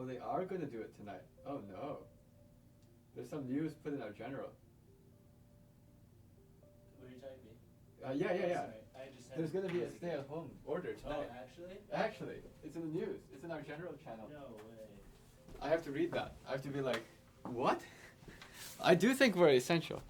Oh, they are going to do it tonight. Oh no. There's some news put in our general. What are you typing? Yeah. Sorry. I just had There's going to be a stay-at-home order tonight. Oh, actually? Actually, it's in the news. It's in our general channel. No way. I have to read that. I have to be like, what? I do think we're essential.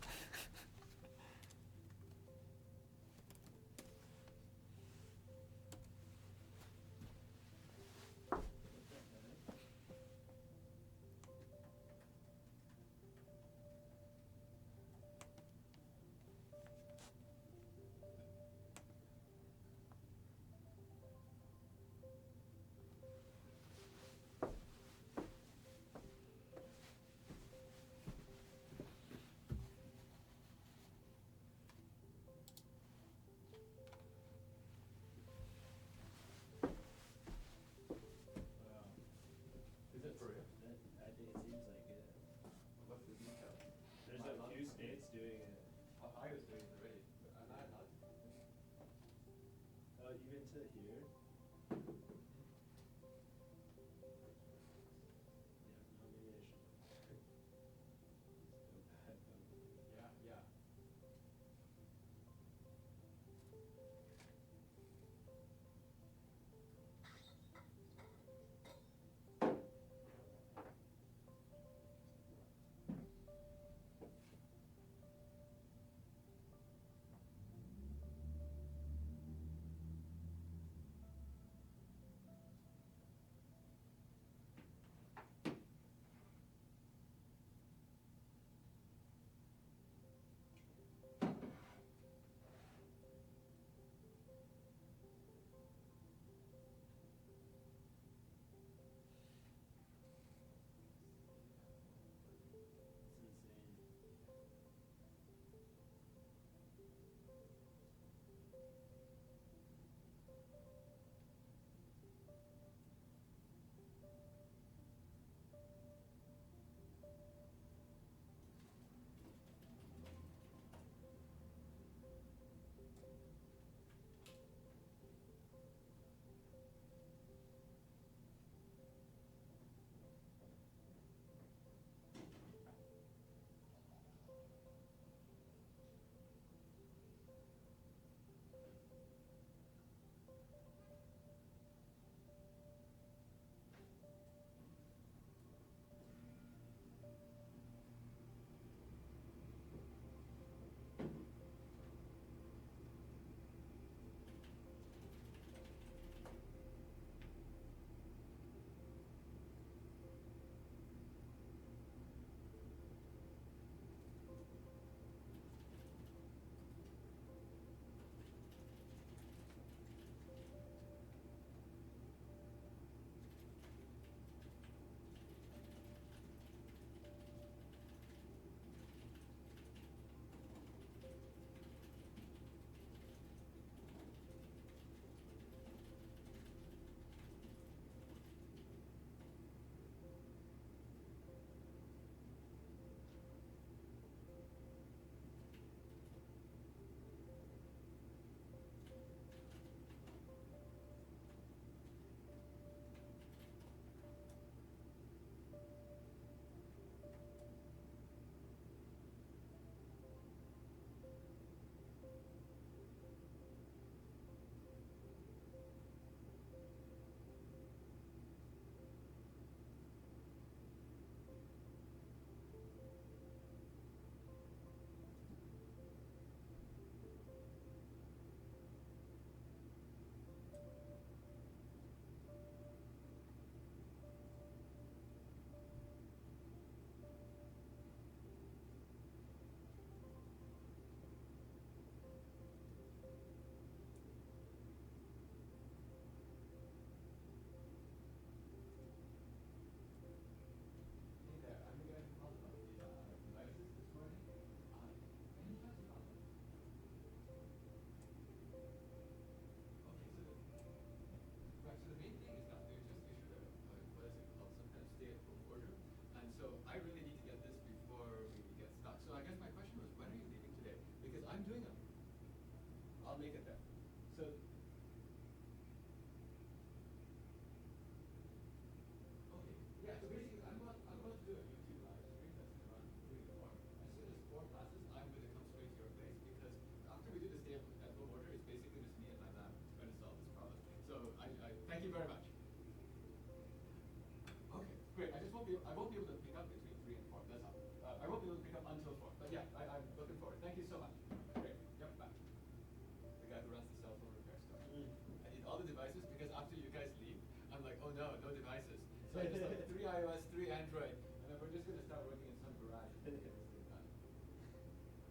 So I just like 3 iOS, 3 Android, and then we're just gonna start working in some garage and get this thing done.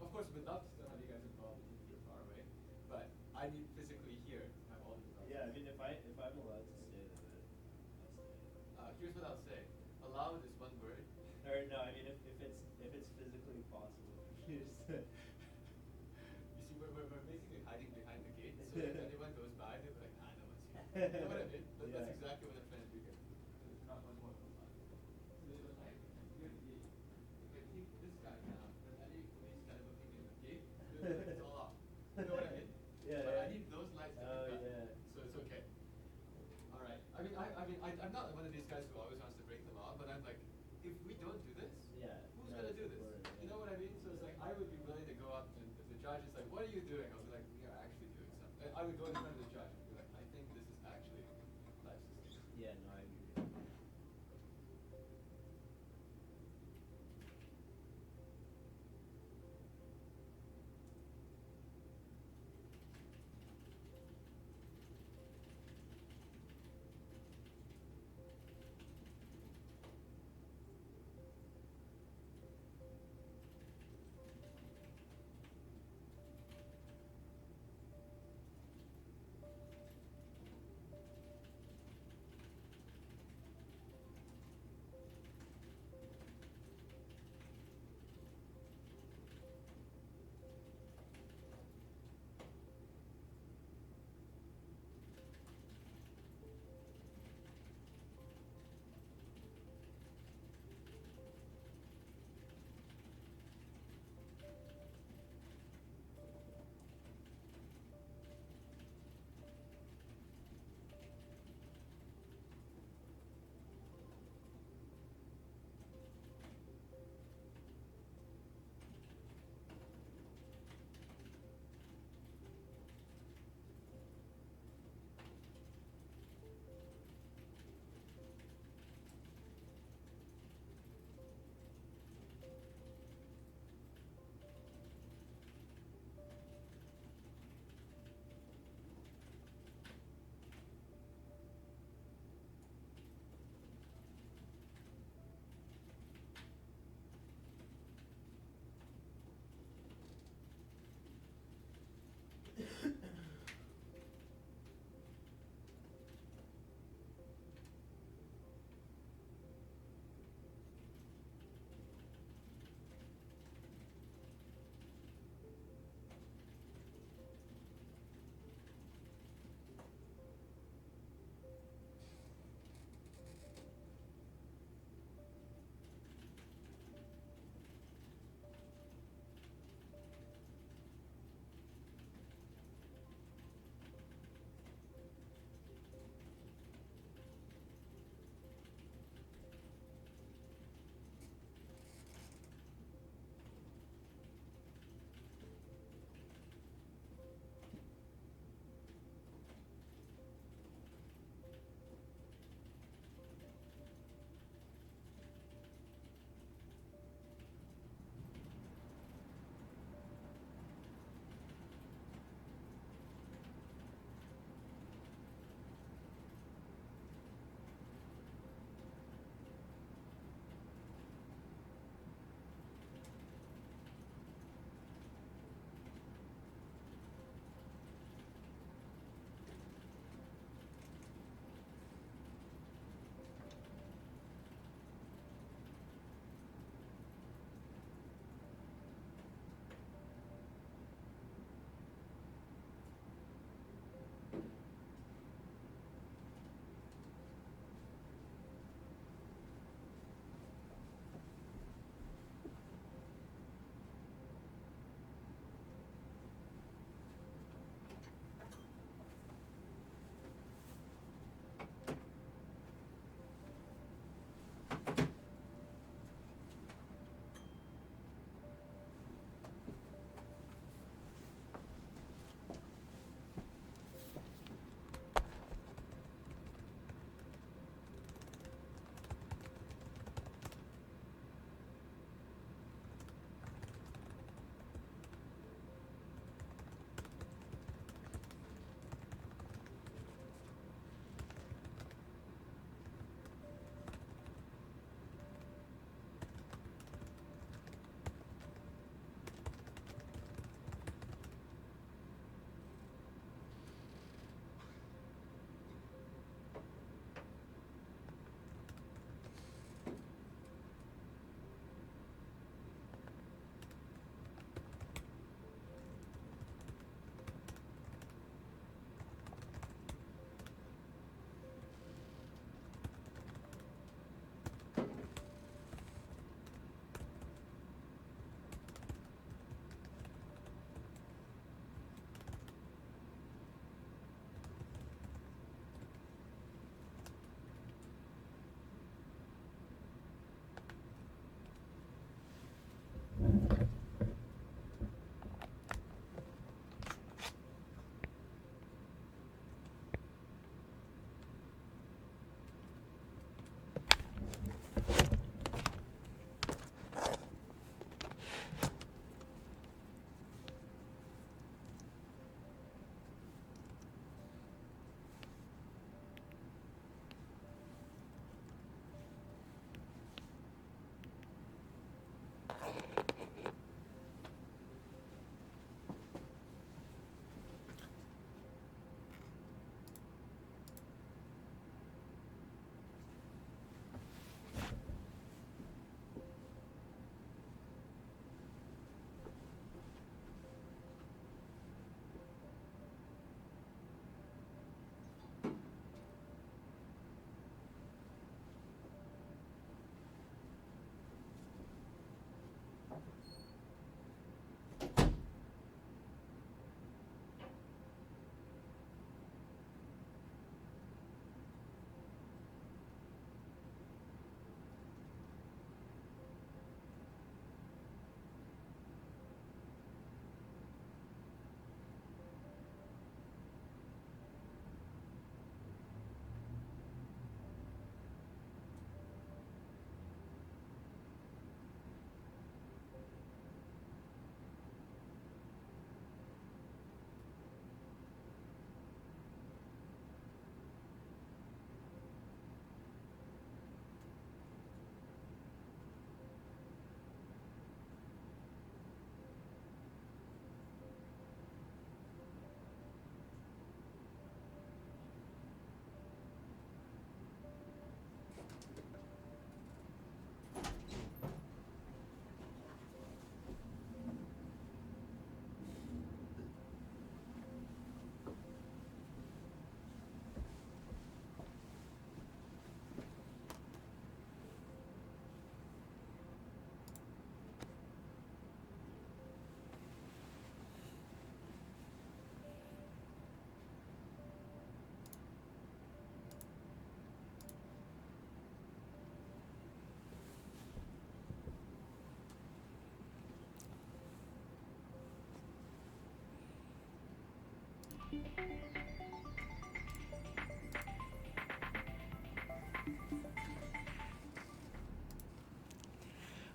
Of course, we'd love to still have you guys involved if you're far away, but I need physically here to have all these. Yeah, I mean, if I'm allowed to stay, then I'll stay. Here's what I'll say. Allowed is one word. Or no, I mean, if it's physically possible for you to stay. You see, we're basically hiding behind the gate, so if anyone goes by, they'll be like, nah, no one's here. You know what I mean? Yeah. That's exactly what I'm trying to do here. There's not one more goes by. So they were like, here, if I take this guy down, then any police kind of opinion of gate, it's all off. You know what I mean? Yeah, But yeah. I need those lights to Oh, be cut. yeah. So it's okay. All right. I'm not one of these guys who always wants to break the law, but I'm like, if we don't do this, Yeah. who's No, gonna do of this? course, You know what I mean? So it's like I would be willing to go up, and if the judge is like, "What are you doing?" I'll be like, "We are actually doing something." I would go in front of the judge and be like, "I think this is actually life system." Yeah, no, I agree.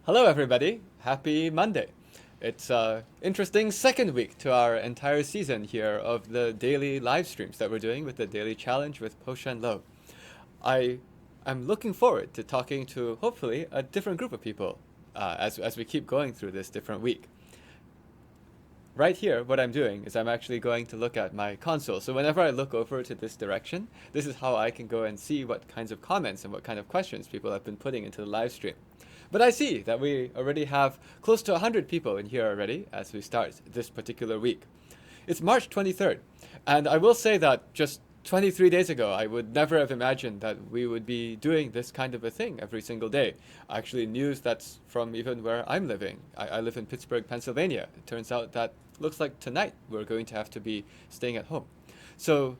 Hello, everybody. Happy Monday. It's an interesting second week to our entire season here of the daily live streams that we're doing with the daily challenge with Po-Shen Loh. I am looking forward to talking to, hopefully, a different group of people as we keep going through this different week. Right here, what I'm doing is I'm actually going to look at my console. So whenever I look over to this direction, this is how I can go and see what kinds of comments and what kind of questions people have been putting into the live stream. But I see that we already have close to 100 people in here already as we start this particular week. It's March 23rd, and I will say that just 23 days ago, I would never have imagined that we would be doing this kind of a thing every single day. Actually, news that's from even where I'm living. I live in Pittsburgh, Pennsylvania. It turns out that looks like tonight we're going to have to be staying at home. So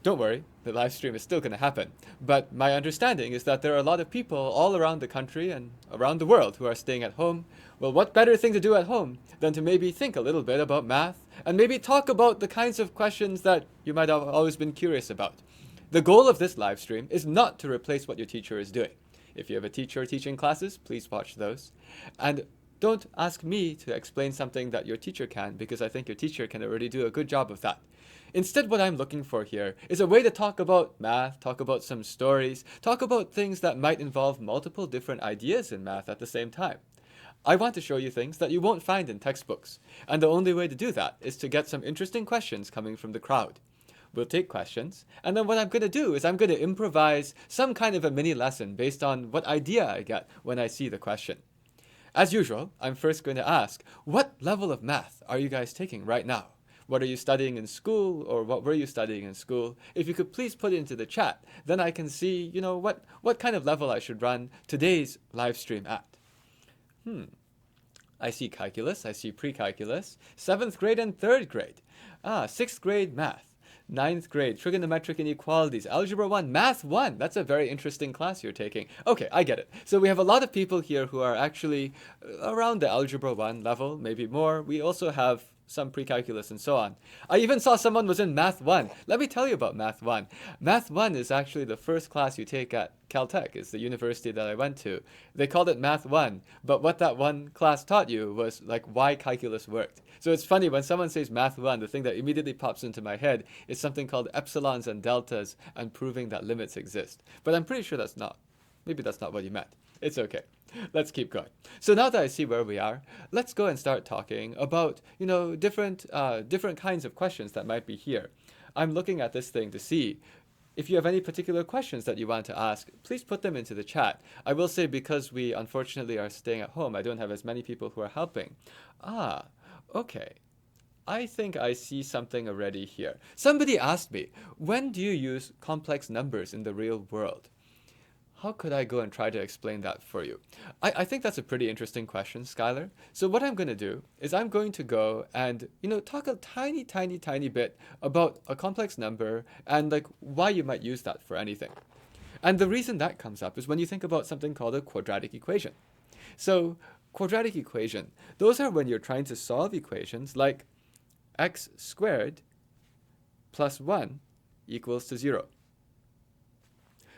don't worry, the live stream is still going to happen. But my understanding is that there are a lot of people all around the country and around the world who are staying at home. Well, what better thing to do at home than to maybe think a little bit about math and maybe talk about the kinds of questions that you might have always been curious about. The goal of this live stream is not to replace what your teacher is doing. If you have a teacher teaching classes, please watch those. And don't ask me to explain something that your teacher can, because I think your teacher can already do a good job of that. Instead, what I'm looking for here is a way to talk about math, talk about some stories, talk about things that might involve multiple different ideas in math at the same time. I want to show you things that you won't find in textbooks, and the only way to do that is to get some interesting questions coming from the crowd. We'll take questions, and then what I'm going to do is I'm going to improvise some kind of a mini lesson based on what idea I get when I see the question. As usual, I'm first going to ask, what level of math are you guys taking right now? What are you studying in school, or what were you studying in school? If you could please put it into the chat, then I can see, what kind of level I should run today's live stream at. I see calculus, I see pre-calculus, 7th grade and 3rd grade. 6th grade math, 9th grade trigonometric inequalities, algebra 1, math 1. That's a very interesting class you're taking. Okay, I get it. So we have a lot of people here who are actually around the algebra 1 level, maybe more. We also have some pre-calculus and so on. I even saw someone was in Math 1. Let me tell you about Math 1. Math 1 is actually the first class you take at Caltech. It's the university that I went to. They called it Math 1, but what that one class taught you was like why calculus worked. So it's funny, when someone says Math 1, the thing that immediately pops into my head is something called epsilons and deltas and proving that limits exist. But I'm pretty sure maybe that's not what you meant. It's okay. Let's keep going. So now that I see where we are, let's go and start talking about, different kinds of questions that might be here. I'm looking at this thing to see if you have any particular questions that you want to ask. Please put them into the chat. I will say, because we unfortunately are staying at home, I don't have as many people who are helping. Okay. I think I see something already here. Somebody asked me, when do you use complex numbers in the real world? How could I go and try to explain that for you? I think that's a pretty interesting question, Skylar. So what I'm going to do is I'm going to go and, talk a tiny, tiny, tiny bit about a complex number and like why you might use that for anything. And the reason that comes up is when you think about something called a quadratic equation. So quadratic equation, those are when you're trying to solve equations like x squared plus 1 equals to 0.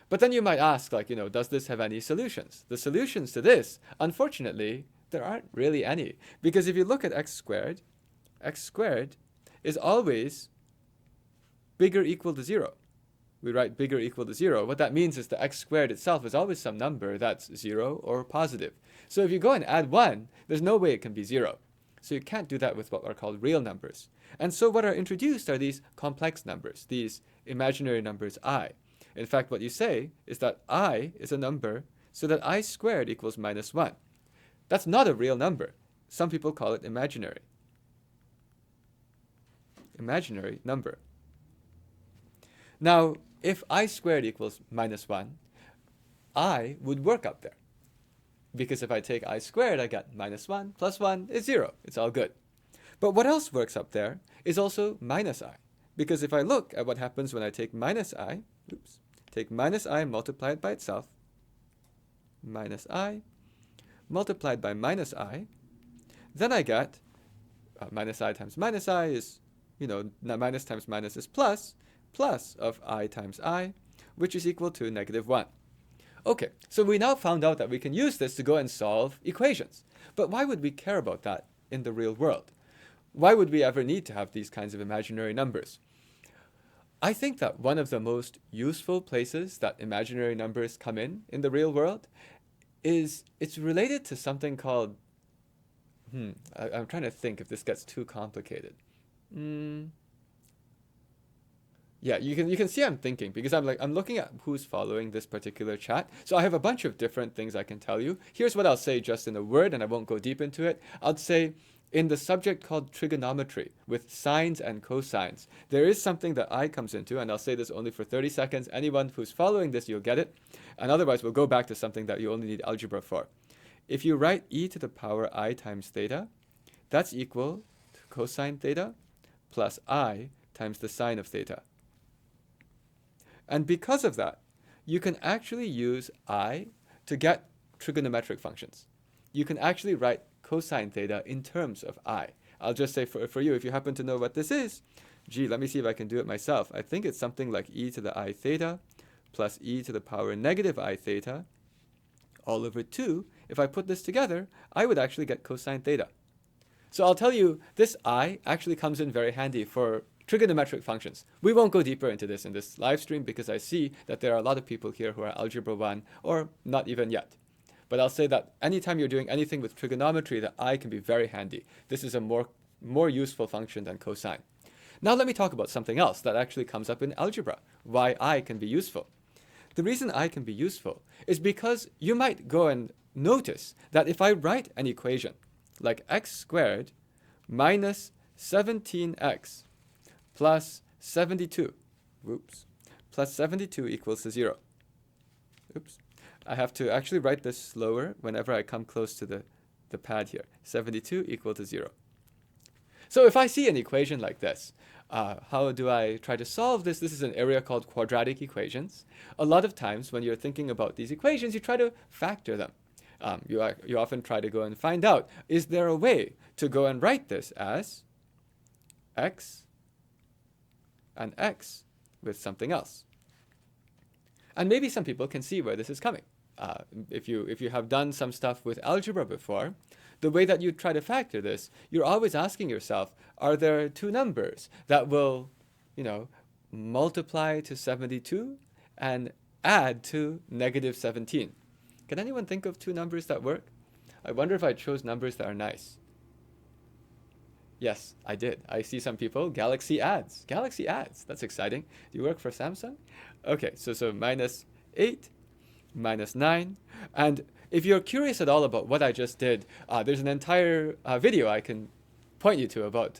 But then you might ask, does this have any solutions? The solutions to this, unfortunately, there aren't really any. Because if you look at x squared is always bigger equal to 0. We write bigger equal to 0. What that means is the x squared itself is always some number that's 0 or positive. So if you go and add 1, there's no way it can be 0. So you can't do that with what are called real numbers. And so what are introduced are these complex numbers, these imaginary numbers I. In fact, what you say is that I is a number so that I squared equals minus 1. That's not a real number. Some people call it imaginary. Imaginary number. Now, if I squared equals minus 1, I would work up there. Because if I take I squared, I get minus 1 plus 1 is 0. It's all good. But what else works up there is also minus I. Because if I look at what happens when I take minus I, take minus I multiplied by itself, minus I multiplied by minus I, then I get minus I times minus I is minus times minus is plus of I times I, which is equal to -1. Okay, so we now found out that we can use this to go and solve equations. But why would we care about that in the real world? Why would we ever need to have these kinds of imaginary numbers? I think that one of the most useful places that imaginary numbers come in the real world is it's related to something called, I'm trying to think if this gets too complicated. Yeah, you can see I'm thinking because I'm looking at who's following this particular chat. So I have a bunch of different things I can tell you. Here's what I'll say just in a word, and I won't go deep into it. I'll say in the subject called trigonometry with sines and cosines, there is something that I comes into, and I'll say this only for 30 seconds. Anyone who's following this, you'll get it. And otherwise, we'll go back to something that you only need algebra for. If you write e to the power I times theta, that's equal to cosine theta plus I times the sine of theta. And because of that, you can actually use I to get trigonometric functions. You can actually write cosine theta in terms of I. I'll just say for you, if you happen to know what this is, let me see if I can do it myself. I think it's something like e to the I theta plus e to the power negative I theta all over 2. If I put this together, I would actually get cosine theta. So I'll tell you, this I actually comes in very handy for trigonometric functions. We won't go deeper into this in this live stream because I see that there are a lot of people here who are Algebra 1 or not even yet. But I'll say that anytime you're doing anything with trigonometry, the I can be very handy. This is a more useful function than cosine. Now let me talk about something else that actually comes up in algebra, why I can be useful. The reason I can be useful is because you might go and notice that if I write an equation like x squared minus 17x plus 72, plus 72 equals to 0. I have to actually write this slower whenever I come close to the pad here. 72 equal to 0. So if I see an equation like this, how do I try to solve this? This is an area called quadratic equations. A lot of times when you're thinking about these equations, you try to factor them. You often try to go and find out, is there a way to go and write this as x and x with something else? And maybe some people can see where this is coming. If you have done some stuff with algebra before, the way that you try to factor this, you're always asking yourself, are there two numbers that will, multiply to 72 and add to negative 17? Can anyone think of two numbers that work? I wonder if I chose numbers that are nice. Yes, I did. I see some people. Galaxy ads. Galaxy ads. That's exciting. Do you work for Samsung? Okay, so minus 8, minus 9. And if you're curious at all about what I just did, there's an entire video I can point you to about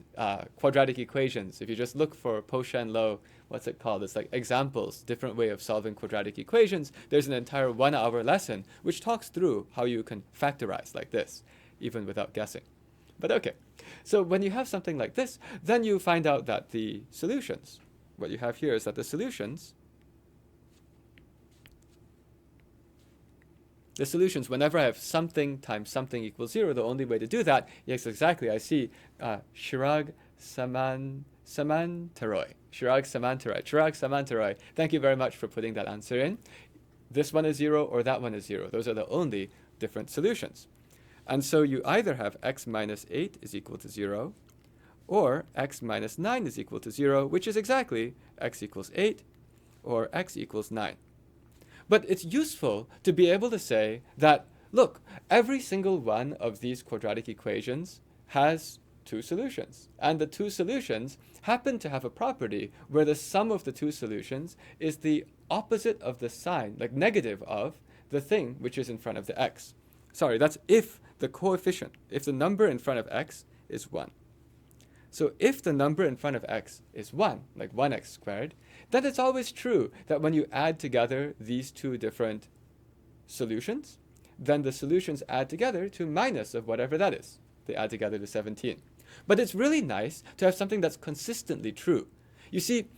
quadratic equations. If you just look for Po-Shen Loh, what's it called? It's like examples, different way of solving quadratic equations. There's an entire 1-hour lesson which talks through how you can factorize like this, even without guessing. But okay, so when you have something like this, then you find out that the solutions, what you have here is that the solutions, whenever I have something times something equals 0, the only way to do that, yes, exactly, I see Chirag Samantaroy. Thank you very much for putting that answer in. This one is 0 or that one is 0. Those are the only different solutions. And so you either have x minus 8 is equal to 0, or x minus 9 is equal to 0, which is exactly x equals 8, or x equals 9. But it's useful to be able to say that, look, every single one of these quadratic equations has two solutions. And the two solutions happen to have a property where the sum of the two solutions is the opposite of the sign, like negative of the thing which is in front of the x. Sorry, that's if the coefficient, if the number in front of x is 1. So if the number in front of x is 1, like 1x squared, then it's always true that when you add together these two different solutions, then the solutions add together to minus of whatever that is. They add together to 17. But it's really nice to have something that's consistently true. You see,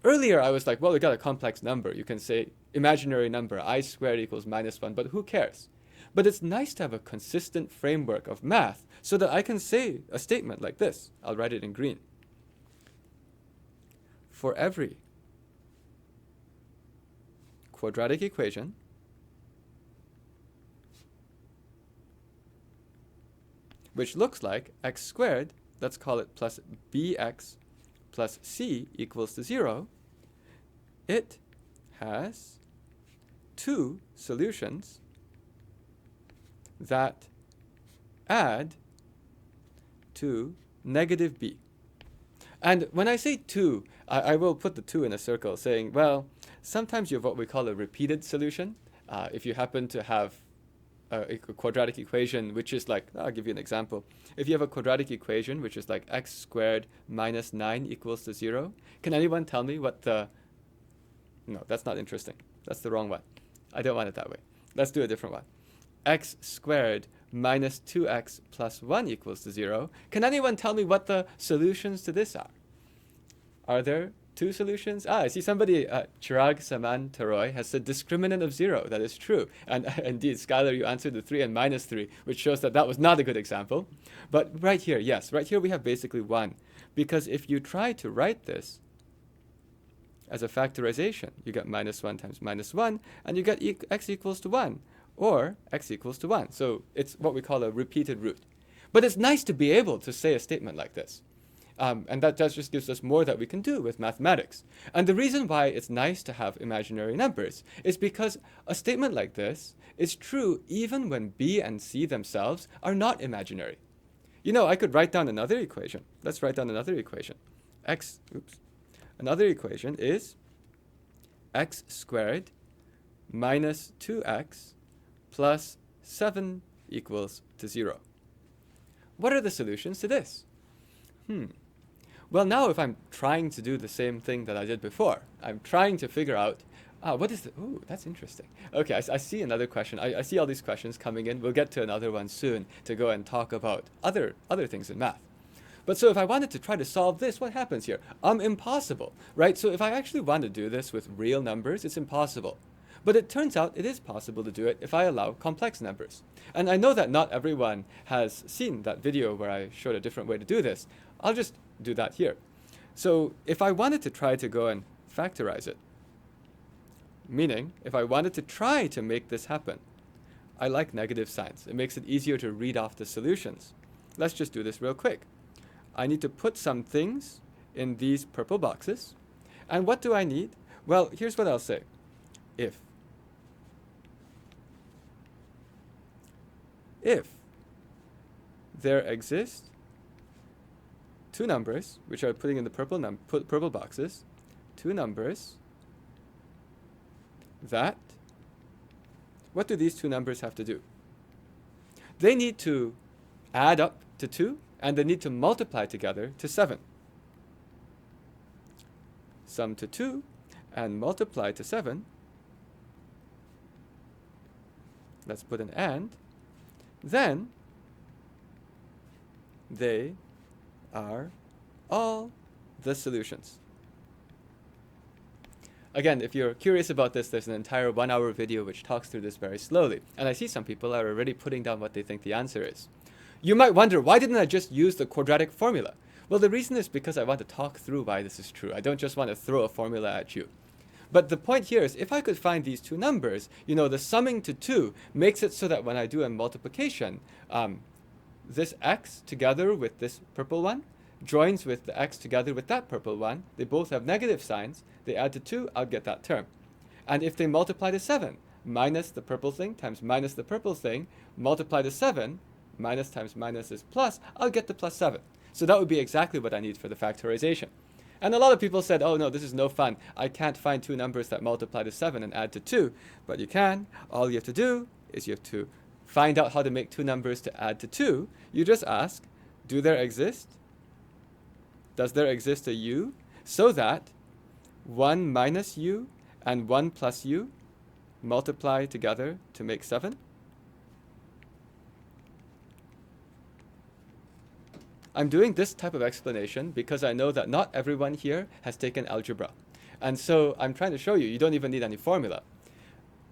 earlier I was like, well, we got a complex number. You can say imaginary number, I squared equals minus 1, but who cares? But it's nice to have a consistent framework of math so that I can say a statement like this. I'll write it in green. for every quadratic equation which looks like x squared, let's call it plus bx plus c equals to 0, it has two solutions that add to negative b. And when I say 2, I will put the 2 in a circle, saying, well, sometimes you have what we call a repeated solution. If you happen to have a quadratic equation which is like, I'll give you an example. If you have a quadratic equation which is like x squared minus 9 equals to 0, can anyone tell me what the... No, that's not interesting. That's the wrong one. I don't want it that way. Let's do a different one. X squared minus 2x plus 1 equals to 0. Can anyone tell me what the solutions to this are? Are there two solutions? I see somebody, Chirag Saman Taroy, has said discriminant of 0. That is true. And indeed, Skylar, you answered the 3 and minus 3, which shows that that was not a good example. But right here, yes, right here we have basically 1. Because if you try to write this as a factorization, you get minus 1 times minus 1, and you get x equals to 1, or x equals to 1. So it's what we call a repeated root. But it's nice to be able to say a statement like this. And that just gives us more that we can do with mathematics. And the reason why it's nice to have imaginary numbers is because a statement like this is true even when b and c themselves are not imaginary. You know, I could write down another equation. Let's write down another equation. Another equation is x squared minus 2x plus 7 equals to 0. What are the solutions to this? Well, now if I'm trying to do the same thing that I did before, I'm trying to figure out, what is the... Ooh, that's interesting. Okay, I see another question. I see all these questions coming in. We'll get to another one soon to go and talk about other things in math. But so if I wanted to try to solve this, what happens here? Impossible, right? So if I actually want to do this with real numbers, it's impossible. But it turns out it is possible to do it if I allow complex numbers. And I know that not everyone has seen that video where I showed a different way to do this. I'll just do that here. So if I wanted to try to go and factorize it, meaning if I wanted to try to make this happen, I like negative signs. It makes it easier to read off the solutions. Let's just do this real quick. I need to put some things in these purple boxes. And what do I need? Well, here's what I'll say. If there exist two numbers, which are putting in the purple boxes, two numbers that, what do these two numbers have to do? They need to add up to 2, and they need to multiply together to 7. Sum to 2 and multiply to 7. Let's put an and. Then they are all the solutions. Again, if you're curious about this, there's an entire 1-hour video which talks through this very slowly. And I see some people are already putting down what they think the answer is. You might wonder, why didn't I just use the quadratic formula? Well, the reason is because I want to talk through why this is true. I don't just want to throw a formula at you. But the point here is, if I could find these two numbers, you know, the summing to 2 makes it so that when I do a multiplication, this x together with this purple one joins with the x together with that purple one. They both have negative signs. They add to 2, I'll get that term. And if they multiply to 7, minus the purple thing times minus the purple thing, multiply to 7, minus times minus is plus, I'll get the plus 7. So that would be exactly what I need for the factorization. And a lot of people said, oh no, this is no fun. I can't find two numbers that multiply to 7 and add to 2. But you can. All you have to do is you have to find out how to make two numbers to add to 2. You just ask, do there exist? Does there exist a u? So that 1 minus u and 1 plus u multiply together to make 7? I'm doing this type of explanation because I know that not everyone here has taken algebra. And so I'm trying to show you, you don't even need any formula.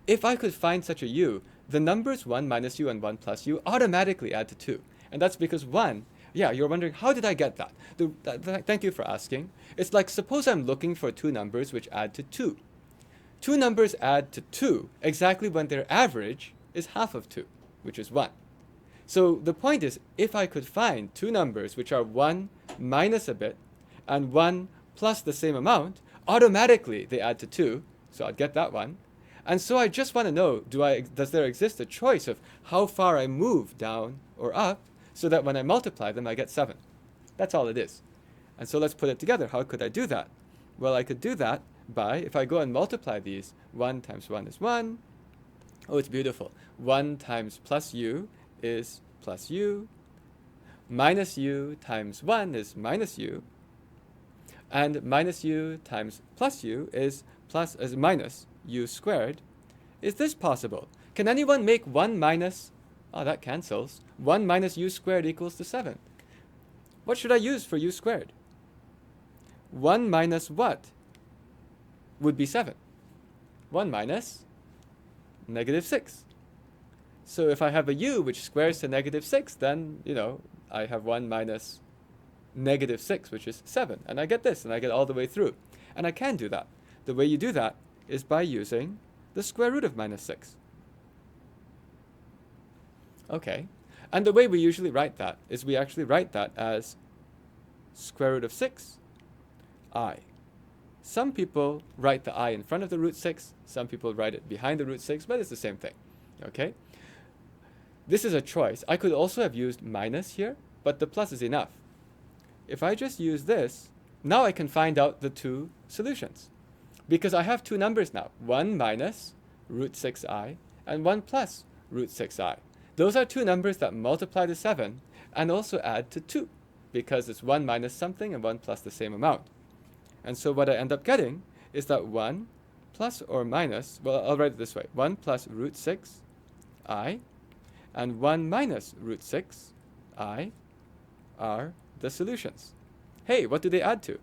If I could find such a u, the numbers 1 minus u and 1 plus u automatically add to 2. And that's because 1 Yeah, you're wondering, how did I get that? Thank you for asking. It's like, suppose I'm looking for two numbers which add to 2. Two numbers add to 2 exactly when their average is half of 2, which is 1. So the point is, if I could find two numbers which are 1 minus a bit and 1 plus the same amount, automatically they add to 2, so I'd get that one. And so I just want to know, does there exist a choice of how far I move down or up, so that when I multiply them, I get 7. That's all it is. And so let's put it together. How could I do that? Well, I could do that by, if I go and multiply these, 1 times 1 is 1. Oh, it's beautiful. 1 times plus u is plus u. Minus u times 1 is minus u. And minus u times plus u is minus u squared. Is this possible? Can anyone make 1 minus... Oh, that cancels. 1 minus u squared equals to 7. What should I use for u squared? 1 minus what would be 7? 1 minus negative 6. So if I have a u which squares to negative 6, then, I have 1 minus negative 6, which is 7. And I get this, and I get all the way through. And I can do that. The way you do that is by using the square root of minus 6. Okay. And the way we usually write that is we actually write that as square root of 6, I. Some people write the I in front of the root 6. Some people write it behind the root 6, but it's the same thing. Okay? This is a choice. I could also have used minus here, but the plus is enough. If I just use this, now I can find out the two solutions. Because I have two numbers now, 1 minus root 6i and 1 plus root 6i. Those are two numbers that multiply to 7 and also add to 2, because it's 1 minus something and 1 plus the same amount. And so what I end up getting is that 1 plus or minus, well, I'll write it this way, 1 plus root 6i and 1 minus root 6i are the solutions. Hey, what do they add to?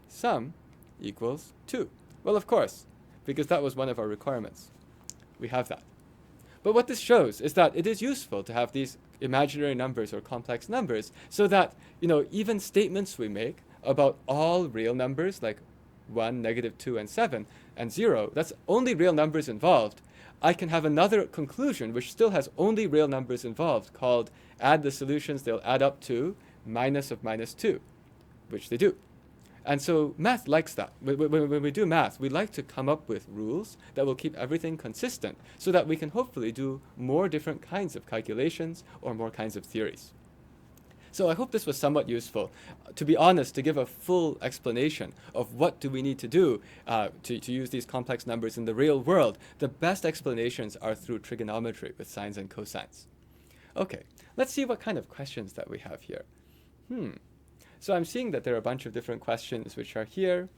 Sum equals 2. Well, of course, because that was one of our requirements. We have that. But what this shows is that it is useful to have these imaginary numbers or complex numbers, so that, even statements we make about all real numbers, like 1, negative 2, and 7, and 0, that's only real numbers involved. I can have another conclusion which still has only real numbers involved, called add the solutions, they'll add up to minus of minus 2, which they do. And so math likes that. When we do math, we like to come up with rules that will keep everything consistent, so that we can hopefully do more different kinds of calculations or more kinds of theories. So I hope this was somewhat useful. To be honest, to give a full explanation of what do we need to do to use these complex numbers in the real world, the best explanations are through trigonometry with sines and cosines. Okay, let's see what kind of questions that we have here. So I'm seeing that there are a bunch of different questions which are here.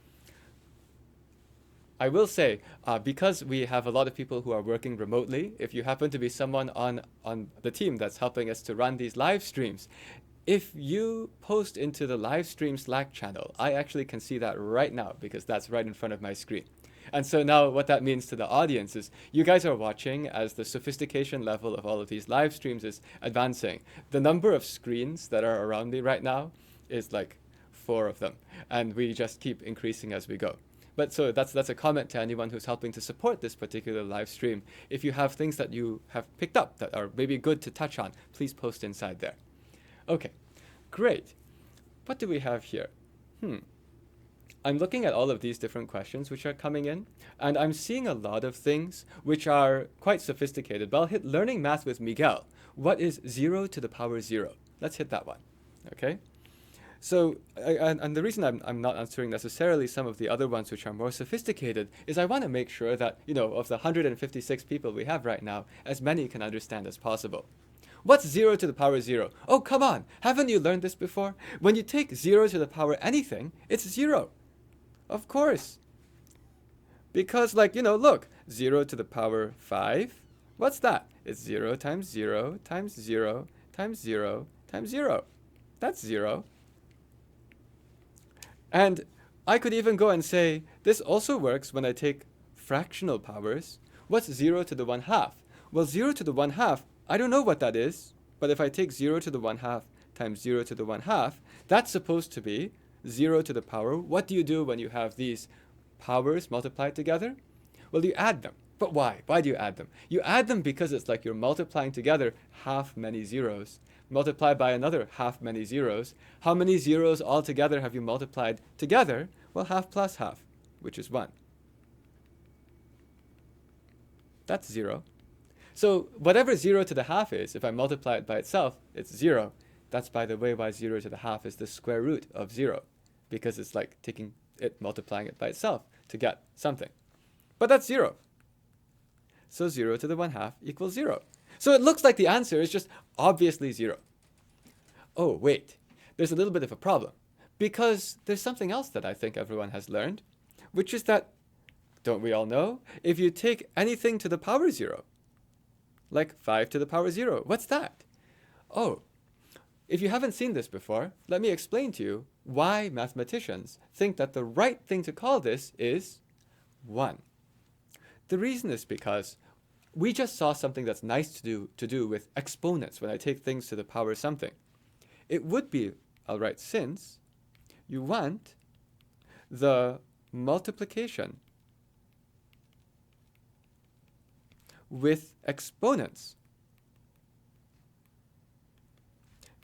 I will say, because we have a lot of people who are working remotely, if you happen to be someone on the team that's helping us to run these live streams, if you post into the live stream Slack channel, I actually can see that right now, because that's right in front of my screen. And so now what that means to the audience is you guys are watching as the sophistication level of all of these live streams is advancing. The number of screens that are around me right now is like 4 of them, and we just keep increasing as we go. But so that's a comment to anyone who's helping to support this particular live stream. If you have things that you have picked up that are maybe good to touch on, please post inside there. Okay, great. What do we have here? I'm looking at all of these different questions which are coming in, and I'm seeing a lot of things which are quite sophisticated. But I'll hit learning math with Miguel. What is 0 to the power 0? Let's hit that one, okay? So, and the reason I'm not answering necessarily some of the other ones which are more sophisticated is I want to make sure that, of the 156 people we have right now, as many can understand as possible. What's 0 to the power 0? Oh, come on. Haven't you learned this before? When you take 0 to the power anything, it's 0. Of course. Because, look, 0 to the power 5, what's that? It's 0 times 0 times 0 times 0 times 0. That's 0. And I could even go and say, this also works when I take fractional powers. What's 0 to the 1/2? Well, 0 to the 1/2, I don't know what that is, but if I take 0 to the 1/2 times 0 to the 1/2, that's supposed to be 0 to the power. What do you do when you have these powers multiplied together? Well, you add them. But why? Why do you add them? You add them because it's like you're multiplying together half many zeros, multiplied by another half many zeros. How many zeros altogether have you multiplied together? Well, half plus half, which is 1. That's 0. So whatever 0 to the half is, if I multiply it by itself, it's 0. That's, by the way, why 0 to the half is the square root of 0, because it's like taking it, multiplying it by itself to get something. But that's 0. So 0 to the 1/2 equals 0. So it looks like the answer is just obviously 0. Oh, wait. There's a little bit of a problem, because there's something else that I think everyone has learned, which is that, don't we all know, if you take anything to the power 0, like 5 to the power 0, what's that? Oh, if you haven't seen this before, let me explain to you why mathematicians think that the right thing to call this is 1. The reason is because we just saw something that's nice to do with exponents when I take things to the power something. It would be, all right, since you want the multiplication with exponents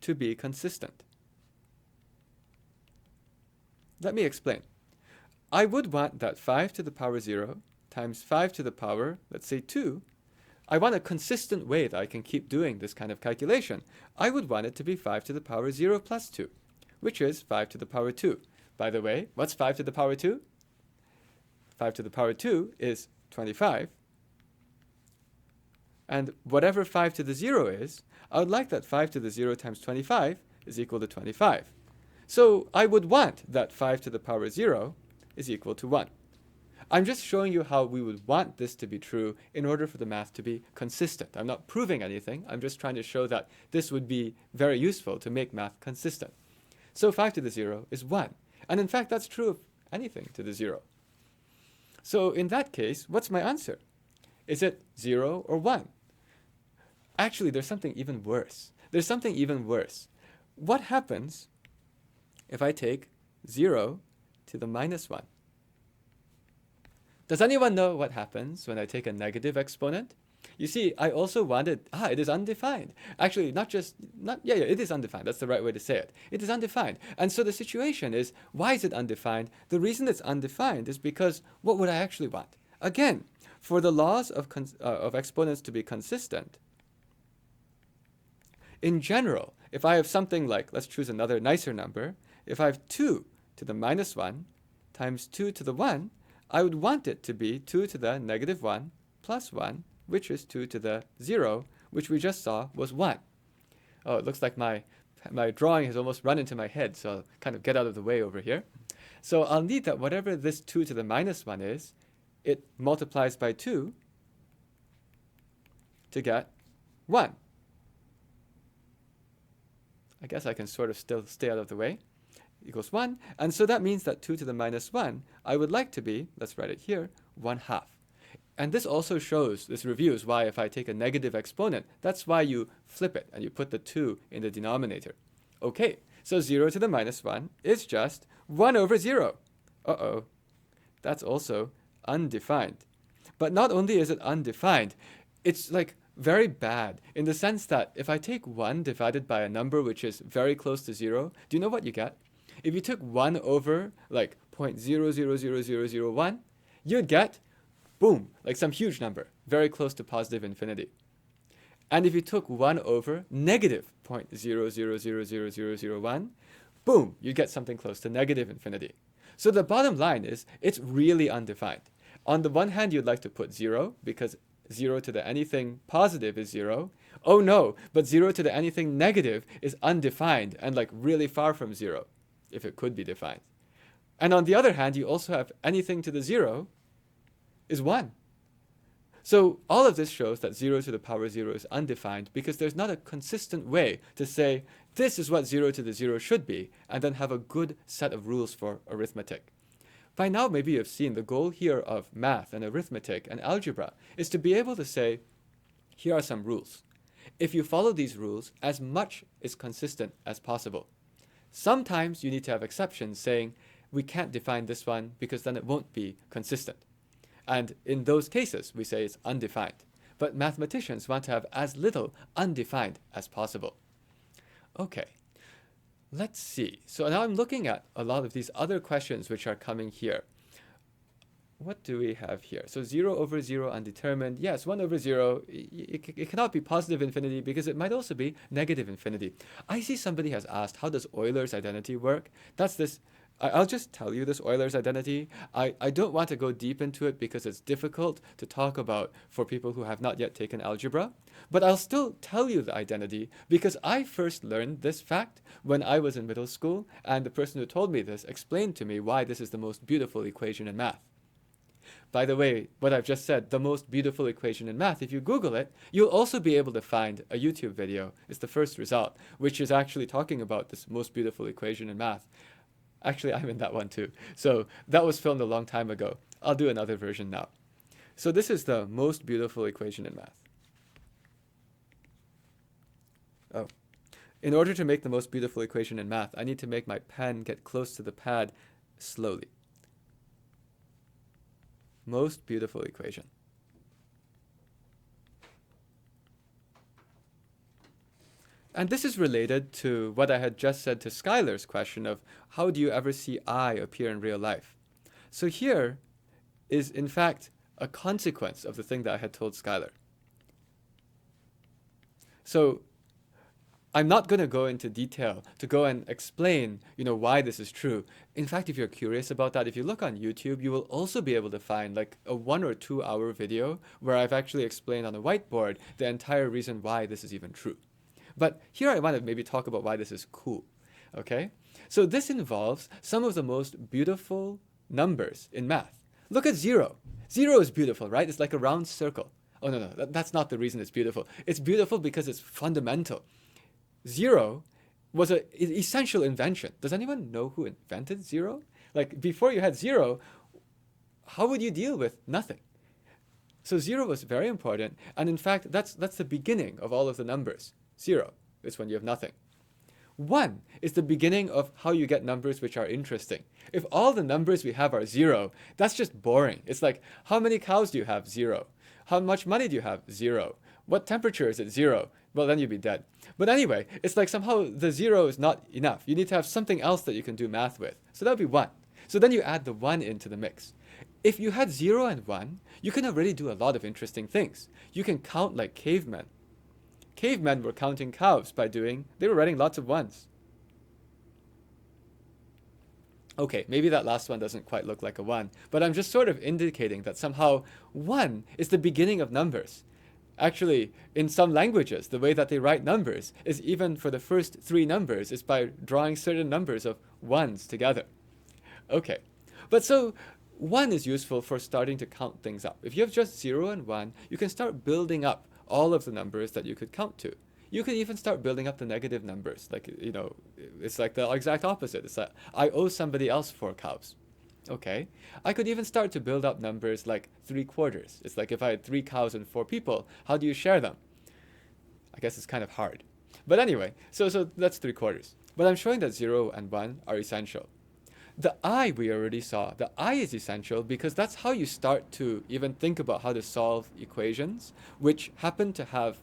to be consistent. Let me explain. I would want that 5 to the power 0 times 5 to the power, let's say 2. I want a consistent way that I can keep doing this kind of calculation. I would want it to be 5 to the power 0 plus 2, which is 5 to the power 2. By the way, what's 5 to the power 2? 5 to the power 2 is 25. And whatever 5 to the 0 is, I would like that 5 to the 0 times 25 is equal to 25. So I would want that 5 to the power 0 is equal to 1. I'm just showing you how we would want this to be true in order for the math to be consistent. I'm not proving anything. I'm just trying to show that this would be very useful to make math consistent. So 5 to the 0 is 1. And in fact, that's true of anything to the 0. So in that case, what's my answer? Is it 0 or 1? Actually, there's something even worse. There's something even worse. What happens if I take 0 to the minus 1? Does anyone know what happens when I take a negative exponent? You see, I also wanted, it is undefined. Actually, it is undefined. That's the right way to say it. It is undefined. And so the situation is, why is it undefined? The reason it's undefined is because what would I actually want? Again, for the laws of exponents to be consistent, in general, if I have something like, let's choose another nicer number, if I have 2 to the minus 1 times 2 to the 1, I would want it to be 2 to the negative 1 plus 1, which is 2 to the 0, which we just saw was 1. Oh, it looks like my drawing has almost run into my head, so I'll kind of get out of the way over here. So I'll need that whatever this 2 to the minus 1 is, it multiplies by 2 to get 1. I guess I can sort of still stay out of the way. Equals 1. And so that means that 2 to the minus 1, I would like to be, let's write it here, 1/2. And this also shows, this reviews why if I take a negative exponent, that's why you flip it and you put the 2 in the denominator. Okay, so 0 to the minus 1 is just 1 over 0. Uh-oh, that's also undefined. But not only is it undefined, it's like very bad in the sense that if I take 1 divided by a number which is very close to 0, do you know what you get? If you took 1 over like 0.000001, you'd get, boom, like some huge number, very close to positive infinity. And if you took 1 over negative 0.000001, boom, you get something close to negative infinity. So the bottom line is, it's really undefined. On the one hand, you'd like to put 0, because 0 to the anything positive is 0. Oh no, but 0 to the anything negative is undefined and like really far from 0, if it could be defined. And on the other hand, you also have anything to the 0 is 1. So all of this shows that 0 to the power 0 is undefined because there's not a consistent way to say this is what 0 to the 0 should be and then have a good set of rules for arithmetic. By now, maybe you've seen the goal here of math and arithmetic and algebra is to be able to say, here are some rules. if you follow these rules, as much is consistent as possible. Sometimes you need to have exceptions saying, we can't define this one because then it won't be consistent. And in those cases, we say it's undefined. But mathematicians want to have as little undefined as possible. Okay, let's see. So now I'm looking at a lot of these other questions which are coming here. What do we have here? So 0 over 0 undetermined. Yes, 1 over 0, it cannot be positive infinity because it might also be negative infinity. I see somebody has asked, how does Euler's identity work? That's this. I'll just tell you this Euler's identity. I don't want to go deep into it because it's difficult to talk about for people who have not yet taken algebra. But I'll still tell you the identity because I first learned this fact when I was in middle school, and the person who told me this explained to me why this is the most beautiful equation in math. By the way, what I've just said, the most beautiful equation in math, if you Google it, you'll also be able to find a YouTube video. It's the first result, which is actually talking about this most beautiful equation in math. Actually, I'm in that one too. So that was filmed a long time ago. I'll do another version now. So this is the most beautiful equation in math. Oh. In order to make the most beautiful equation in math, I need to make my pen get close to the pad slowly. Most beautiful equation. And this is related to what I had just said to Skylar's question of how do you ever see I appear in real life? So here is in fact a consequence of the thing that I had told Skylar. So I'm not going to go into detail to go and explain, why this is true. In fact, if you're curious about that, if you look on YouTube, you will also be able to find like a 1 or 2 hour video where I've actually explained on a whiteboard the entire reason why this is even true. But here I want to maybe talk about why this is cool, okay? So this involves some of the most beautiful numbers in math. Look at 0. 0 is beautiful, right? It's like a round circle. Oh, no, that's not the reason it's beautiful. It's beautiful because it's fundamental. 0 was an essential invention. Does anyone know who invented 0? Like, before you had 0, how would you deal with nothing? So 0 was very important, and in fact, that's the beginning of all of the numbers. 0 is when you have nothing. 1 is the beginning of how you get numbers which are interesting. If all the numbers we have are 0, that's just boring. It's like, how many cows do you have? 0. How much money do you have? 0. What temperature is it? 0. Well, then you'd be dead. But anyway, it's like somehow the 0 is not enough. You need to have something else that you can do math with. So that would be 1. So then you add the 1 into the mix. If you had 0 and 1, you can already do a lot of interesting things. You can count like cavemen. Cavemen were counting cows they were writing lots of 1s. Okay, maybe that last one doesn't quite look like a 1, but I'm just sort of indicating that somehow 1 is the beginning of numbers. Actually, in some languages, the way that they write numbers is even for the first 3 numbers is by drawing certain numbers of 1s together. Okay, but so 1 is useful for starting to count things up. If you have just 0 and 1, you can start building up all of the numbers that you could count to. You could even start building up the negative numbers. Like, it's like the exact opposite. It's like, I owe somebody else 4 cows. Okay. I could even start to build up numbers like 3/4. It's like if I had 3 cows and 4 people, how do you share them? I guess it's kind of hard. But anyway, so that's 3/4. But I'm showing that 0 and 1 are essential. The I we already saw. The I is essential because that's how you start to even think about how to solve equations, which happen to have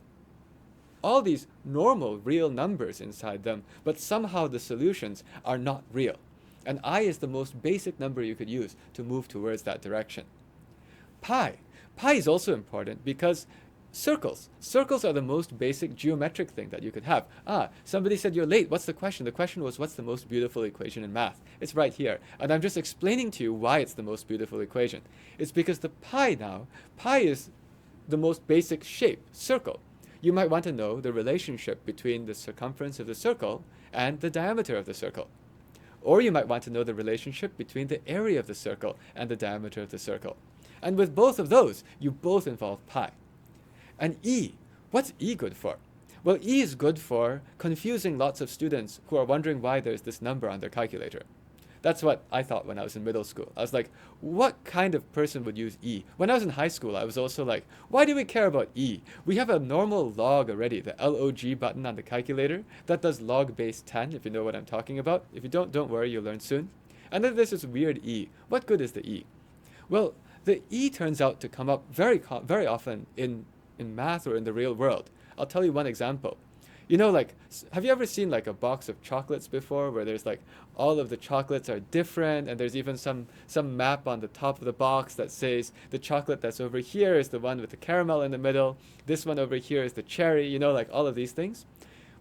all these normal real numbers inside them, but somehow the solutions are not real. And I is the most basic number you could use to move towards that direction. Pi. Pi is also important because circles. Circles are the most basic geometric thing that you could have. Somebody said you're late. What's the question? The question was, what's the most beautiful equation in math? It's right here. And I'm just explaining to you why it's the most beautiful equation. It's because the pi is the most basic shape, circle. You might want to know the relationship between the circumference of the circle and the diameter of the circle. Or you might want to know the relationship between the area of the circle and the diameter of the circle. And with both of those, you both involve pi. And E, what's E good for? Well, E is good for confusing lots of students who are wondering why there's this number on their calculator. That's what I thought when I was in middle school. I was like, what kind of person would use E? When I was in high school, I was also like, why do we care about E? We have a normal log already, the LOG button on the calculator that does log base 10, if you know what I'm talking about. If you don't worry, you'll learn soon. And then there's this weird E. What good is the E? Well, the E turns out to come up very often in math or in the real world. I'll tell you one example. You know, like, have you ever seen like a box of chocolates before where there's like all of the chocolates are different and there's even some map on the top of the box that says the chocolate that's over here is the one with the caramel in the middle, this one over here is the cherry, you know, like all of these things?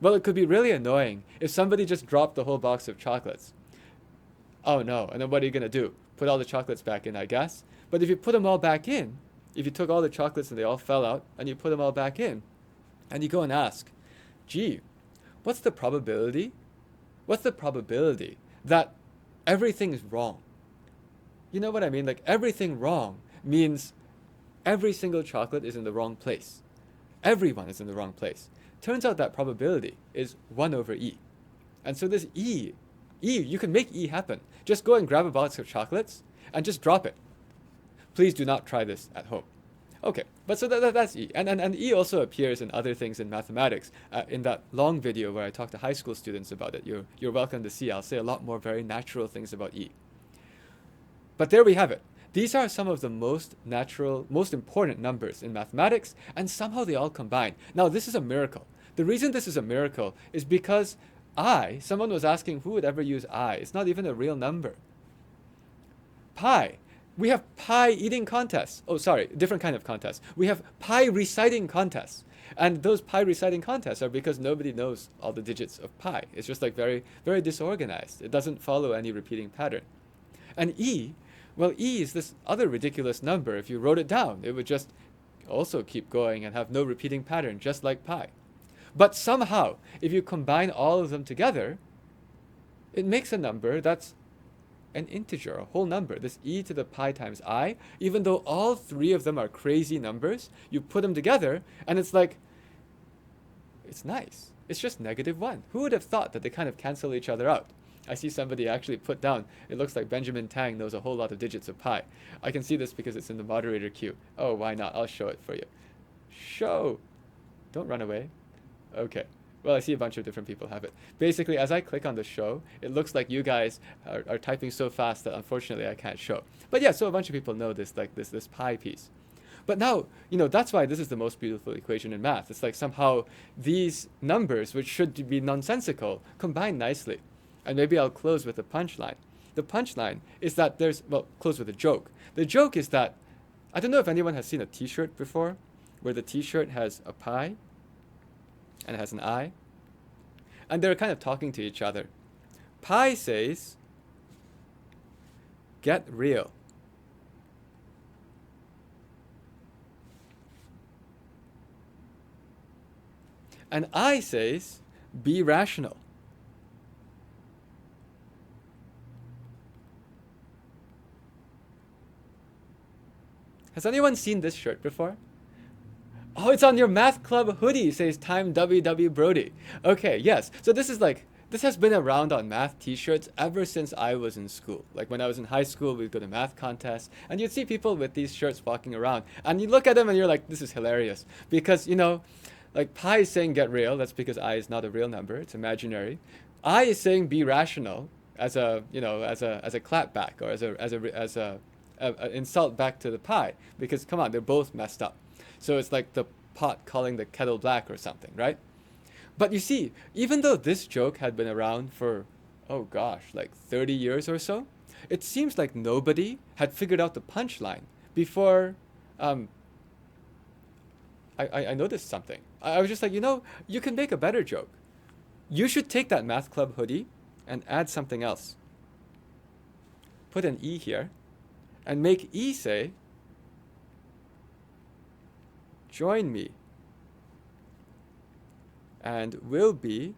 Well, it could be really annoying if somebody just dropped the whole box of chocolates. Oh no, and then what are you going to do? Put all the chocolates back in, I guess. But if you put them all back in, if you took all the chocolates and they all fell out and you put them all back in, and you go and ask, gee, what's the probability? What's the probability that everything is wrong? You know what I mean? Like everything wrong means every single chocolate is in the wrong place. Everyone is in the wrong place. Turns out that probability is 1 over E. And so this E, you can make E happen. Just go and grab a box of chocolates and just drop it. Please do not try this at home. Okay, but so that's E. And E also appears in other things in mathematics. In that long video where I talk to high school students about it, you're welcome to see. I'll say a lot more very natural things about E. But there we have it. These are some of the most natural, most important numbers in mathematics, and somehow they all combine. Now, this is a miracle. The reason this is a miracle is because someone was asking who would ever use I. It's not even a real number. Pi. We have pie eating contests. Oh, sorry, different kind of contests. We have pie reciting contests. And those pie reciting contests are because nobody knows all the digits of pi. It's just like very, very disorganized. It doesn't follow any repeating pattern. And E, well, E is this other ridiculous number. If you wrote it down, it would just also keep going and have no repeating pattern, just like pi. But somehow, if you combine all of them together, it makes a number that's an integer, a whole number, this e to the pi times I, even though all three of them are crazy numbers, you put them together and it's like, it's nice. It's just -1. Who would have thought that they kind of cancel each other out? I see somebody actually put down, it looks like Benjamin Tang knows a whole lot of digits of pi. I can see this because it's in the moderator queue. Oh, why not? I'll show it for you. Show. Don't run away. Okay. Well, I see a bunch of different people have it. Basically, as I click on the show, it looks like you guys are typing so fast that unfortunately I can't show. But yeah, so a bunch of people know this, like this pi piece. But now, you know, that's why this is the most beautiful equation in math. It's like somehow these numbers, which should be nonsensical, combine nicely. And maybe I'll close with a punchline. The punchline is that close with a joke. The joke is that, I don't know if anyone has seen a t-shirt before, where the t-shirt has a pi, and it has an I, and they're kind of talking to each other. Pi says, get real. And I says, be rational. Has anyone seen this shirt before? Oh, it's on your math club hoodie, says Time WW Brody. Okay, yes. So this has been around on math t-shirts ever since I was in school. Like when I was in high school, we'd go to math contests and you'd see people with these shirts walking around and you look at them and you're like, this is hilarious. Because, you know, like pi is saying get real. That's because I is not a real number. It's imaginary. I is saying be rational as a clapback or as a insult back to the pi. Because come on, they're both messed up. So it's like the pot calling the kettle black or something, right? But you see, even though this joke had been around for, oh gosh, like 30 years or so, it seems like nobody had figured out the punchline before I noticed something. I was just like, you know, you can make a better joke. You should take that math club hoodie and add something else. Put an E here and make E say, join me, and we'll be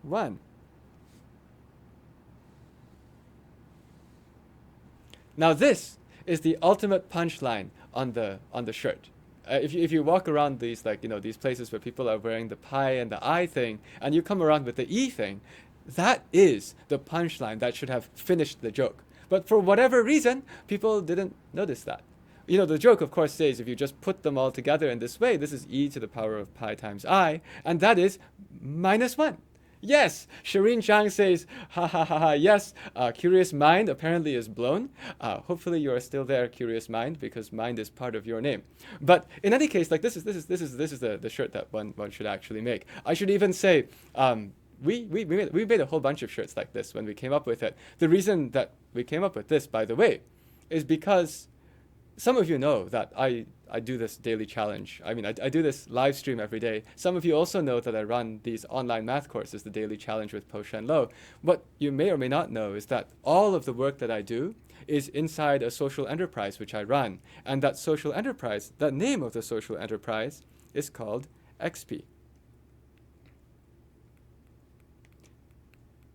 1. Now this is the ultimate punchline on the shirt. If you walk around these these places where people are wearing the pi and the I thing, and you come around with the E thing, That is the punchline that should have finished the joke. But for whatever reason, people didn't notice that. You know, the joke, of course, says if you just put them all together in this way, this is e to the power of pi times I, and that is -1. Yes, Shireen Zhang says, ha ha ha ha, yes, curious mind apparently is blown. Hopefully you are still there, curious mind, because mind is part of your name. But in any case, like this is the shirt that one should actually make. I should even say, we made a whole bunch of shirts like this when we came up with it. The reason that we came up with this, by the way, is because some of you know that I do this daily challenge. I mean, I do this live stream every day. Some of you also know that I run these online math courses, the daily challenge with Po-Shen Loh. What you may or may not know is that all of the work that I do is inside a social enterprise which I run. And that social enterprise, the name of the social enterprise is called XP.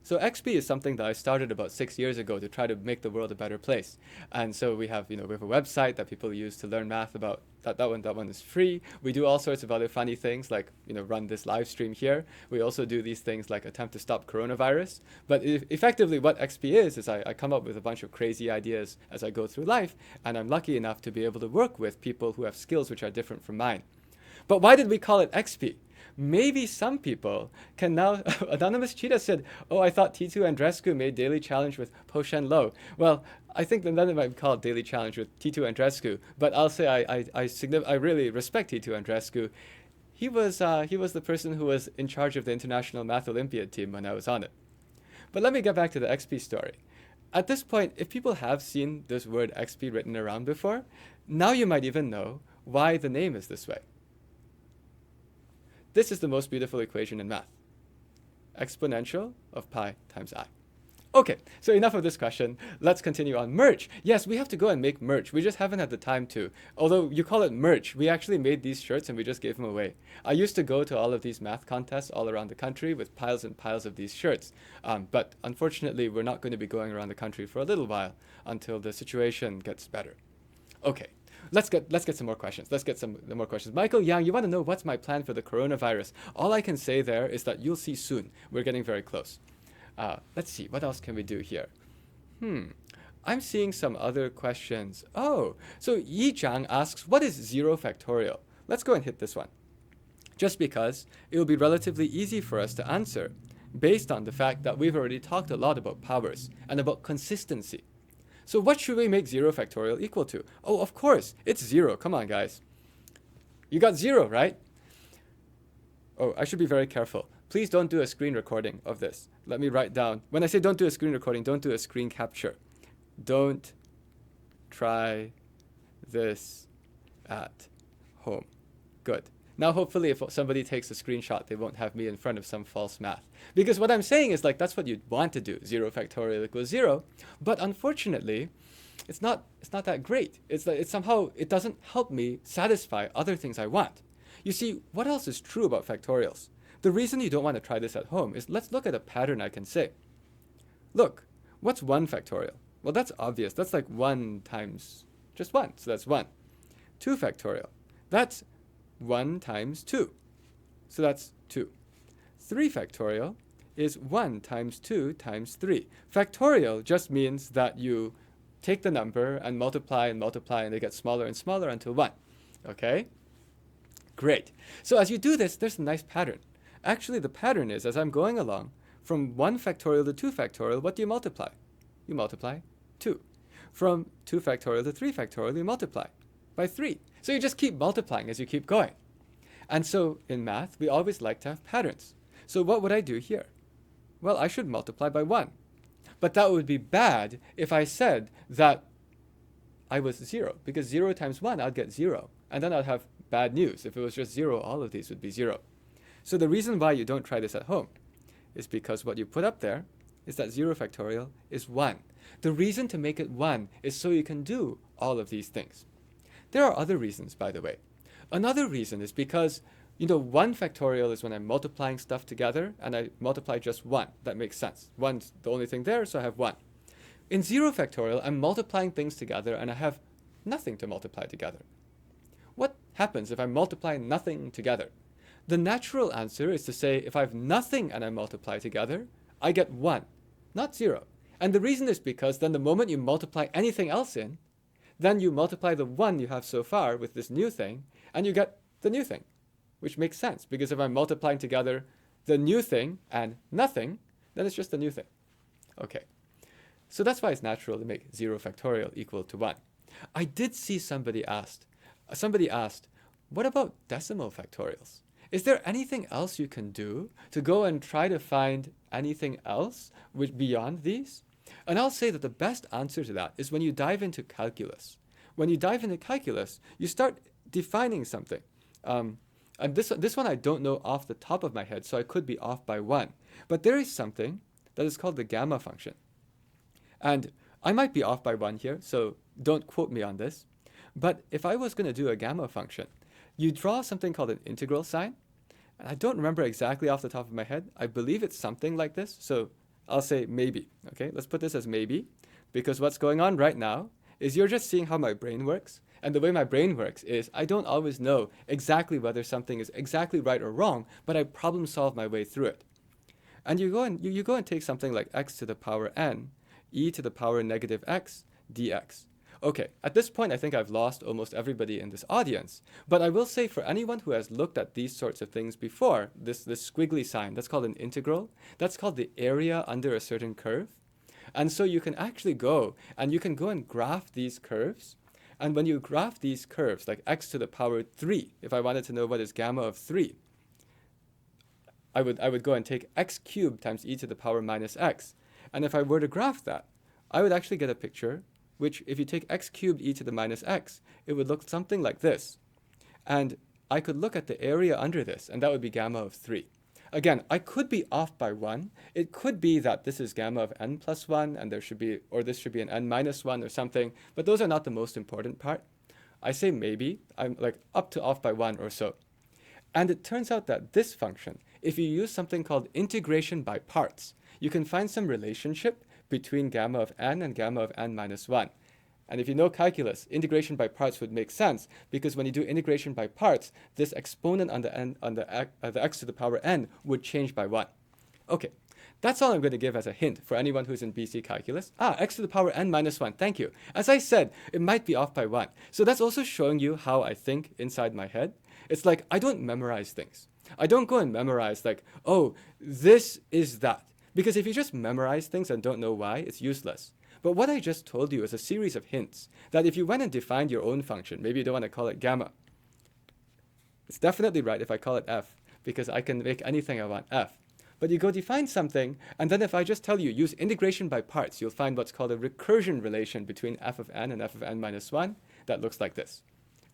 So XP is something that I started about 6 years ago to try to make the world a better place. And so we have a website that people use to learn math about. That one is free. We do all sorts of other funny things like run this live stream here. We also do these things like attempt to stop coronavirus. But effectively what XP is I come up with a bunch of crazy ideas as I go through life, and I'm lucky enough to be able to work with people who have skills which are different from mine. But why did we call it XP? Maybe some people can now... Anonymous Cheetah said, oh, I thought T2 Andrescu made Daily Challenge with Po-Shen Loh. Well, I think then it might be called Daily Challenge with T2 Andrescu. But I'll say I really respect T2 Andrescu. He was the person who was in charge of the International Math Olympiad team when I was on it. But let me get back to the XP story. At this point, if people have seen this word XP written around before, now you might even know why the name is this way. This is the most beautiful equation in math. Exponential of pi times I. Okay, so enough of this question. Let's continue on merch. Yes, we have to go and make merch. We just haven't had the time to. Although you call it merch, we actually made these shirts and we just gave them away. I used to go to all of these math contests all around the country with piles and piles of these shirts. But unfortunately, we're not going to be going around the country for a little while until the situation gets better. Okay. Let's get some more questions. Let's get some more questions. Michael Yang, you want to know what's my plan for the coronavirus? All I can say there is that you'll see soon. We're getting very close. Let's see. What else can we do here? I'm seeing some other questions. Oh, so Yi Zhang asks, what is 0 factorial? Let's go and hit this one. Just because it will be relatively easy for us to answer based on the fact that we've already talked a lot about powers and about consistency. So what should we make 0 factorial equal to? Oh, of course, it's 0. Come on, guys. You got 0, right? Oh, I should be very careful. Please don't do a screen recording of this. Let me write down. When I say don't do a screen recording, don't do a screen capture. Don't try this at home. Good. Now, hopefully, if somebody takes a screenshot, they won't have me in front of some false math. Because what I'm saying is, like, that's what you'd want to do. 0 factorial equals 0. But unfortunately, it's not that great. It doesn't help me satisfy other things I want. You see, what else is true about factorials? The reason you don't want to try this at home is let's look at a pattern I can say. Look, what's 1 factorial? Well, that's obvious. That's like 1 times just 1. So that's 1. 2 factorial. That's 1 times 2. So that's 2. 3 factorial is 1 times 2 times 3. Factorial just means that you take the number and multiply and multiply and they get smaller and smaller until 1. Okay? Great. So as you do this, there's a nice pattern. Actually, the pattern is, as I'm going along, from 1 factorial to 2 factorial, what do you multiply? You multiply 2. From 2 factorial to 3 factorial, you multiply by 3. So you just keep multiplying as you keep going. And so in math, we always like to have patterns. So what would I do here? Well, I should multiply by 1. But that would be bad if I said that I was 0, because 0 times 1, I'd get 0. And then I'd have bad news. If it was just 0, all of these would be 0. So the reason why you don't try this at home is because what you put up there is that 0 factorial is 1. The reason to make it 1 is so you can do all of these things. There are other reasons, by the way. Another reason is because, 1 factorial is when I'm multiplying stuff together, and I multiply just 1. That makes sense. 1's the only thing there, so I have 1. In 0 factorial, I'm multiplying things together, and I have nothing to multiply together. What happens if I multiply nothing together? The natural answer is to say, if I have nothing and I multiply together, I get 1, not 0. And the reason is because then the moment you multiply anything else in, then you multiply the 1 you have so far with this new thing, and you get the new thing, which makes sense, because if I'm multiplying together the new thing and nothing, then it's just the new thing. Okay, so that's why it's natural to make 0 factorial equal to 1. I did see somebody asked, what about decimal factorials? Is there anything else you can do to go and try to find anything else beyond these? And I'll say that the best answer to that is when you dive into calculus. When you dive into calculus, you start defining something. And this one I don't know off the top of my head, so I could be off by 1. But there is something that is called the gamma function. And I might be off by 1 here, so don't quote me on this. But if I was going to do a gamma function, you draw something called an integral sign. And I don't remember exactly off the top of my head. I believe it's something like this. So I'll say maybe. Okay, let's put this as maybe. Because what's going on right now is you're just seeing how my brain works. And the way my brain works is I don't always know exactly whether something is exactly right or wrong, but I problem solve my way through it. And you go and take something like x to the power n, e to the power negative x, dx. Okay, at this point, I think I've lost almost everybody in this audience. But I will say for anyone who has looked at these sorts of things before, this squiggly sign, that's called an integral. That's called the area under a certain curve. And so you can actually go and graph these curves. And when you graph these curves, like x to the power 3, if I wanted to know what is gamma of 3, I would go and take x cubed times e to the power minus x. And if I were to graph that, I would actually get a picture which, if you take x cubed e to the minus x, it would look something like this. And I could look at the area under this, and that would be gamma of 3. Again, I could be off by 1. It could be that this is gamma of n plus 1, and this should be an n minus 1 or something, but those are not the most important part. I say maybe. I'm like up to off by 1 or so. And it turns out that this function, if you use something called integration by parts, you can find some relationship between gamma of n and gamma of n minus 1. And if you know calculus, integration by parts would make sense, because when you do integration by parts, this exponent on the x to the power n would change by 1. Okay, that's all I'm going to give as a hint for anyone who's in BC calculus. X to the power n minus 1, thank you. As I said, it might be off by 1. So that's also showing you how I think inside my head. It's like I don't memorize things. I don't go and memorize like, oh, this is that. Because if you just memorize things and don't know why, it's useless. But what I just told you is a series of hints that if you went and defined your own function, maybe you don't want to call it gamma. It's definitely right if I call it f, because I can make anything I want f. But you go define something, and then if I just tell you use integration by parts, you'll find what's called a recursion relation between f of n and f of n minus 1 that looks like this.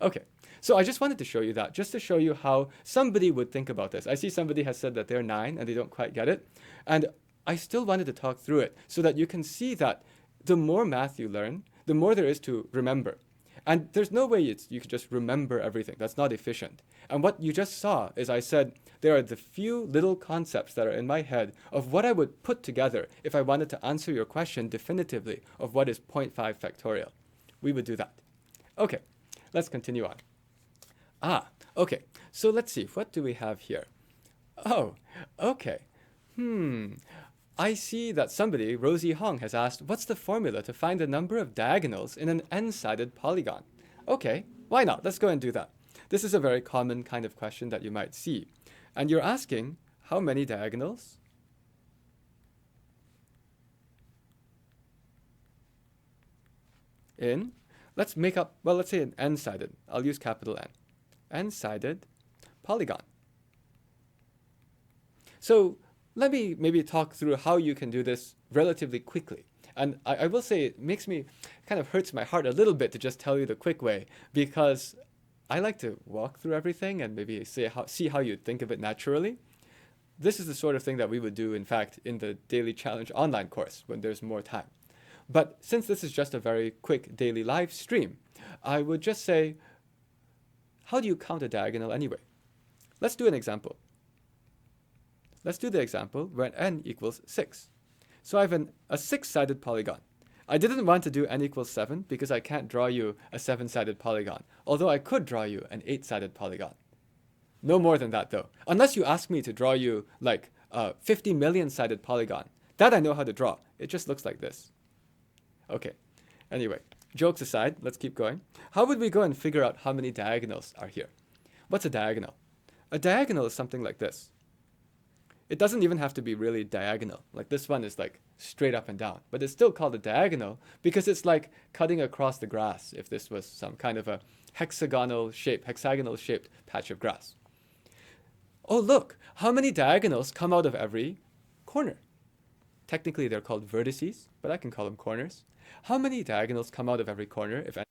Okay, so I just wanted to show you that, just to show you how somebody would think about this. I see somebody has said that they're 9 and they don't quite get it. And I still wanted to talk through it so that you can see that the more math you learn, the more there is to remember. And there's no way you can just remember everything. That's not efficient. And what you just saw is I said there are the few little concepts that are in my head of what I would put together if I wanted to answer your question definitively of what is 0.5 factorial. We would do that. Okay, let's continue on. Okay, so let's see. What do we have here? Oh, okay. I see that somebody, Rosie Hong, has asked, what's the formula to find the number of diagonals in an n-sided polygon? Okay, why not? Let's go and do that. This is a very common kind of question that you might see. And you're asking, how many diagonals? Let's say an n-sided. I'll use capital N. N-sided polygon. So let me maybe talk through how you can do this relatively quickly. And I will say it kind of hurts my heart a little bit to just tell you the quick way, because I like to walk through everything and maybe see how you think of it naturally. This is the sort of thing that we would do, in fact, in the Daily Challenge online course when there's more time. But since this is just a very quick daily live stream, I would just say, how do you count a diagonal anyway? Let's do an example. Let's do the example where n equals 6. So I have a 6-sided polygon. I didn't want to do n equals 7 because I can't draw you a 7-sided polygon, although I could draw you an 8-sided polygon. No more than that though. Unless you ask me to draw you like a 50 million-sided polygon, That I know how to draw. It just looks like this. Okay, anyway, jokes aside, let's keep going. How would we go and figure out how many diagonals are here? What's a diagonal? A diagonal is something like this. It doesn't even have to be really diagonal. Like this one is like straight up and down, but it's still called a diagonal because it's like cutting across the grass if this was some kind of a hexagonal shaped patch of grass. Oh, look, how many diagonals come out of every corner? Technically, they're called vertices, but I can call them corners. How many diagonals come out of every corner, if any?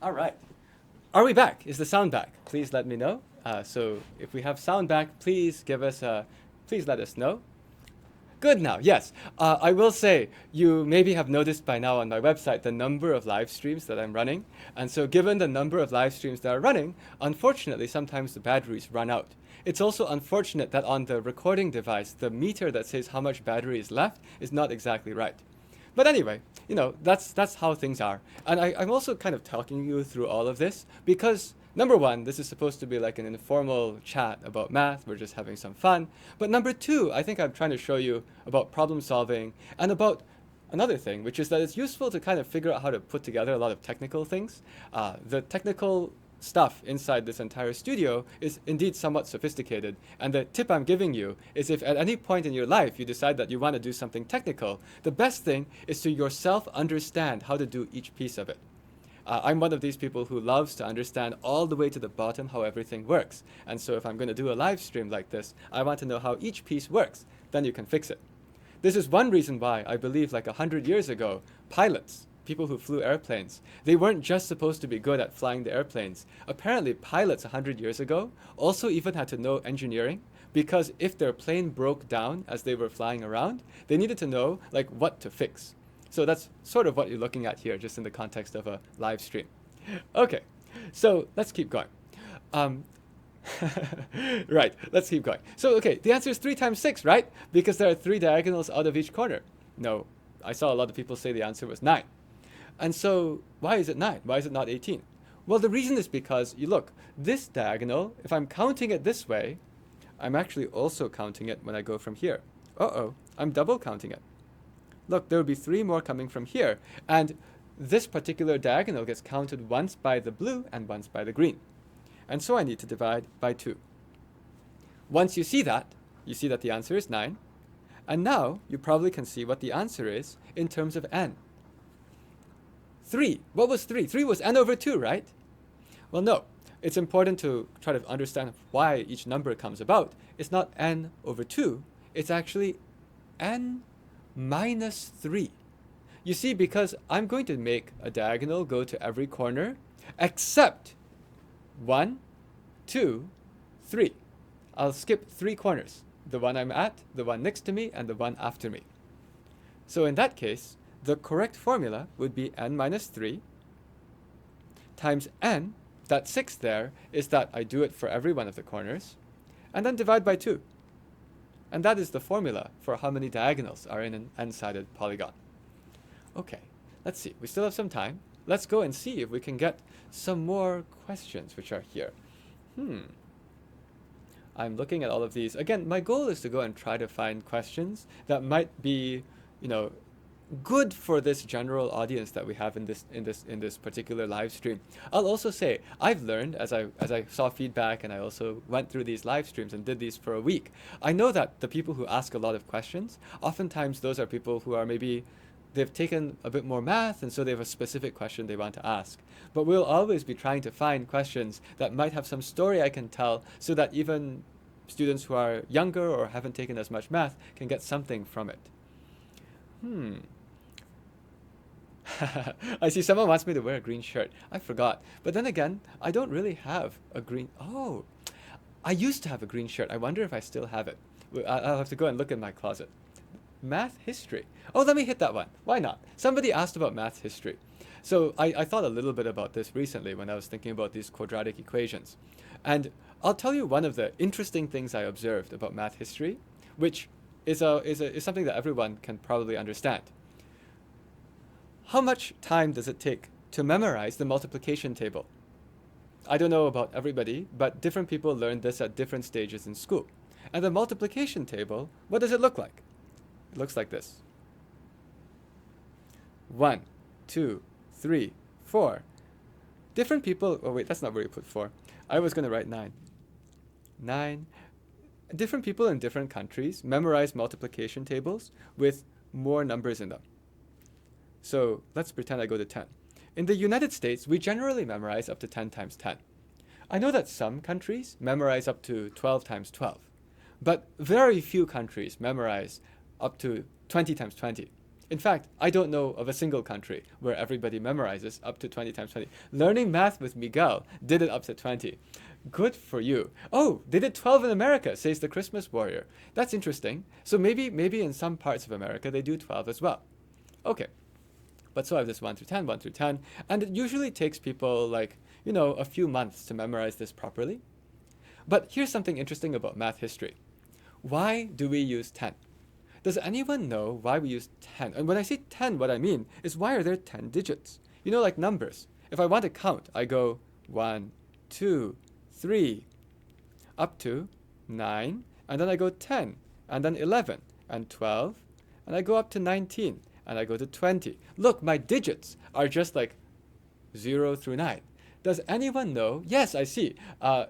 All right. Are we back? Is the sound back? Please let me know. So if we have sound back, please let us know. Good now, yes. I will say, you maybe have noticed by now on my website the number of live streams that I'm running. And so given the number of live streams that are running, unfortunately, sometimes the batteries run out. It's also unfortunate that on the recording device, the meter that says how much battery is left is not exactly right. But anyway, that's how things are. And I'm also kind of talking you through all of this because, number one, this is supposed to be like an informal chat about math. We're just having some fun. But number two, I think I'm trying to show you about problem solving and about another thing, which is that it's useful to kind of figure out how to put together a lot of technical things. The technical stuff inside this entire studio is indeed somewhat sophisticated. And the tip I'm giving you is if at any point in your life you decide that you want to do something technical, the best thing is to yourself understand how to do each piece of it. I'm one of these people who loves to understand all the way to the bottom how everything works. And so if I'm going to do a live stream like this, I want to know how each piece works. Then you can fix it. This is one reason why I believe like 100 years ago, pilots, people who flew airplanes, they weren't just supposed to be good at flying the airplanes. Apparently, pilots 100 years ago also even had to know engineering because if their plane broke down as they were flying around, they needed to know like what to fix. So that's sort of what you're looking at here, just in the context of a live stream. Okay, so let's keep going. Right, let's keep going. So, okay, the answer is 3 times 6, right? Because there are 3 diagonals out of each corner. No, I saw a lot of people say the answer was 9. And so, why is it 9? Why is it not 18? Well, the reason is because, you look, this diagonal, if I'm counting it this way, I'm actually also counting it when I go from here. Uh-oh, I'm double counting it. Look, there will be 3 more coming from here. And this particular diagonal gets counted once by the blue and once by the green. And so I need to divide by 2. Once you see that the answer is 9. And now you probably can see what the answer is in terms of n. 3. What was 3? 3 was n over 2, right? Well, no. It's important to try to understand why each number comes about. It's not n over 2. It's actually n minus 3. You see, because I'm going to make a diagonal go to every corner except 1, 2, 3. I'll skip 3 corners. The one I'm at, the one next to me, and the one after me. So in that case, the correct formula would be n minus 3 times n, that 6 there is that I do it for every one of the corners, and then divide by 2. And that is the formula for how many diagonals are in an n-sided polygon. Okay, let's see. We still have some time. Let's go and see if we can get some more questions which are here. I'm looking at all of these. Again, my goal is to go and try to find questions that might be, good for this general audience that we have in this particular live stream. I'll also say I've learned as I saw feedback, and I also went through these live streams and did these for a week. I know that the people who ask a lot of questions, oftentimes those are people who are maybe they've taken a bit more math, and so they have a specific question they want to ask. But we'll always be trying to find questions that might have some story I can tell, so that even students who are younger or haven't taken as much math can get something from it. I see someone wants me to wear a green shirt. I forgot. But then again, I don't really have a green... Oh, I used to have a green shirt. I wonder if I still have it. I'll have to go and look in my closet. Math history. Oh, let me hit that one. Why not? Somebody asked about math history. So I thought a little bit about this recently when I was thinking about these quadratic equations. And I'll tell you one of the interesting things I observed about math history, which is something that everyone can probably understand. How much time does it take to memorize the multiplication table? I don't know about everybody, but different people learn this at different stages in school. And the multiplication table, what does it look like? It looks like this. 1, 2, 3, 4. Different people, oh wait, that's not where you put 4. I was going to write 9. 9. Different people in different countries memorize multiplication tables with more numbers in them. So let's pretend I go to 10. In the United States, we generally memorize up to 10 times 10. I know that some countries memorize up to 12 times 12, but very few countries memorize up to 20 times 20. In fact, I don't know of a single country where everybody memorizes up to 20 times 20. Learning math with Miguel did it up to 20. Good for you. Oh, they did 12 in America, says the Christmas Warrior. That's interesting. So maybe in some parts of America they do 12 as well. Okay. But so I have this 1 through 10, 1 through 10, and it usually takes people like, a few months to memorize this properly. But here's something interesting about math history. Why do we use 10? Does anyone know why we use 10? And when I say 10, what I mean is, why are there 10 digits? Like numbers. If I want to count, I go 1, 2, 3, up to 9, and then I go 10, and then 11, and 12, and I go up to 19. And I go to 20. Look, my digits are just like 0 through 9. Does anyone know? Yes, I see.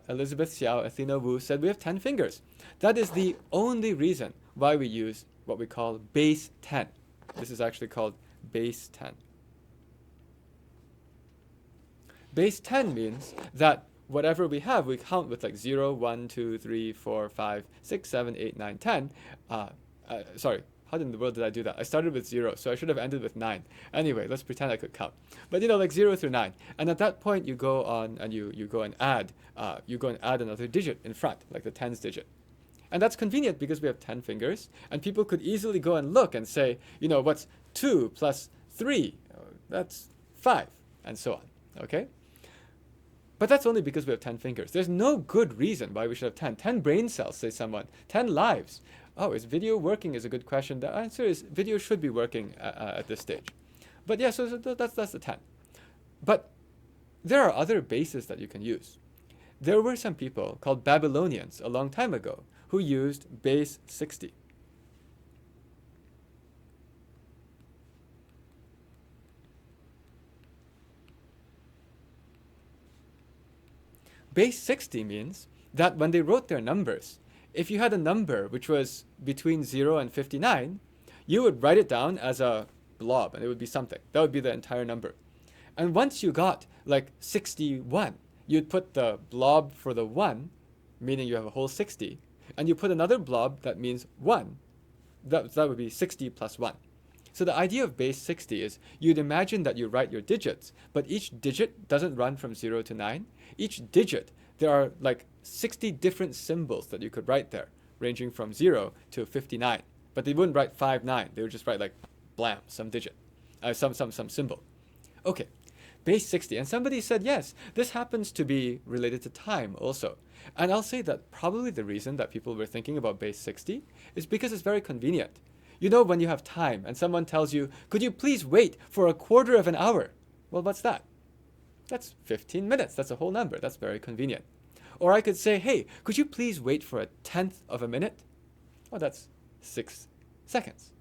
Elizabeth Xiao, Athena Wu said we have 10 fingers. That is the only reason why we use what we call base 10. This is actually called base 10. Base 10 means that whatever we have, we count with like 0, 1, 2, 3, 4, 5, 6, 7, 8, 9, 10. Sorry. How in the world did I do that? I started with 0, so I should have ended with 9. Anyway, let's pretend I could count. But like 0 through 9. And at that point, you go on and you go and add another digit in front, like the tens digit. And that's convenient because we have 10 fingers, and people could easily go and look and say, what's 2 plus 3? That's 5, and so on. Okay? But that's only because we have 10 fingers. There's no good reason why we should have 10. 10 brain cells, says someone. 10 lives. Oh, is video working is a good question. The answer is video should be working at this stage. But yeah, so that's the 10. But there are other bases that you can use. There were some people called Babylonians a long time ago who used base 60. Base 60 means that when they wrote their numbers, if you had a number which was between 0 and 59, you would write it down as a blob, and it would be something. That would be the entire number. And once you got like 61, you'd put the blob for the 1, meaning you have a whole 60, and you put another blob that means 1. That would be 60 plus 1. So the idea of base 60 is you'd imagine that you write your digits, but each digit doesn't run from 0 to 9. Each digit, there are like 60 different symbols that you could write there, ranging from 0 to 59. But they wouldn't write 59. They would just write like blam, some digit, some symbol. Okay, base 60. And somebody said, yes, this happens to be related to time also. And I'll say that probably the reason that people were thinking about base 60 is because it's very convenient. You know, when you have time and someone tells you, could you please wait for a quarter of an hour? Well, what's that? That's 15 minutes. That's a whole number. That's very convenient. Or I could say, hey, could you please wait for a tenth of a minute? Oh, that's 6 seconds.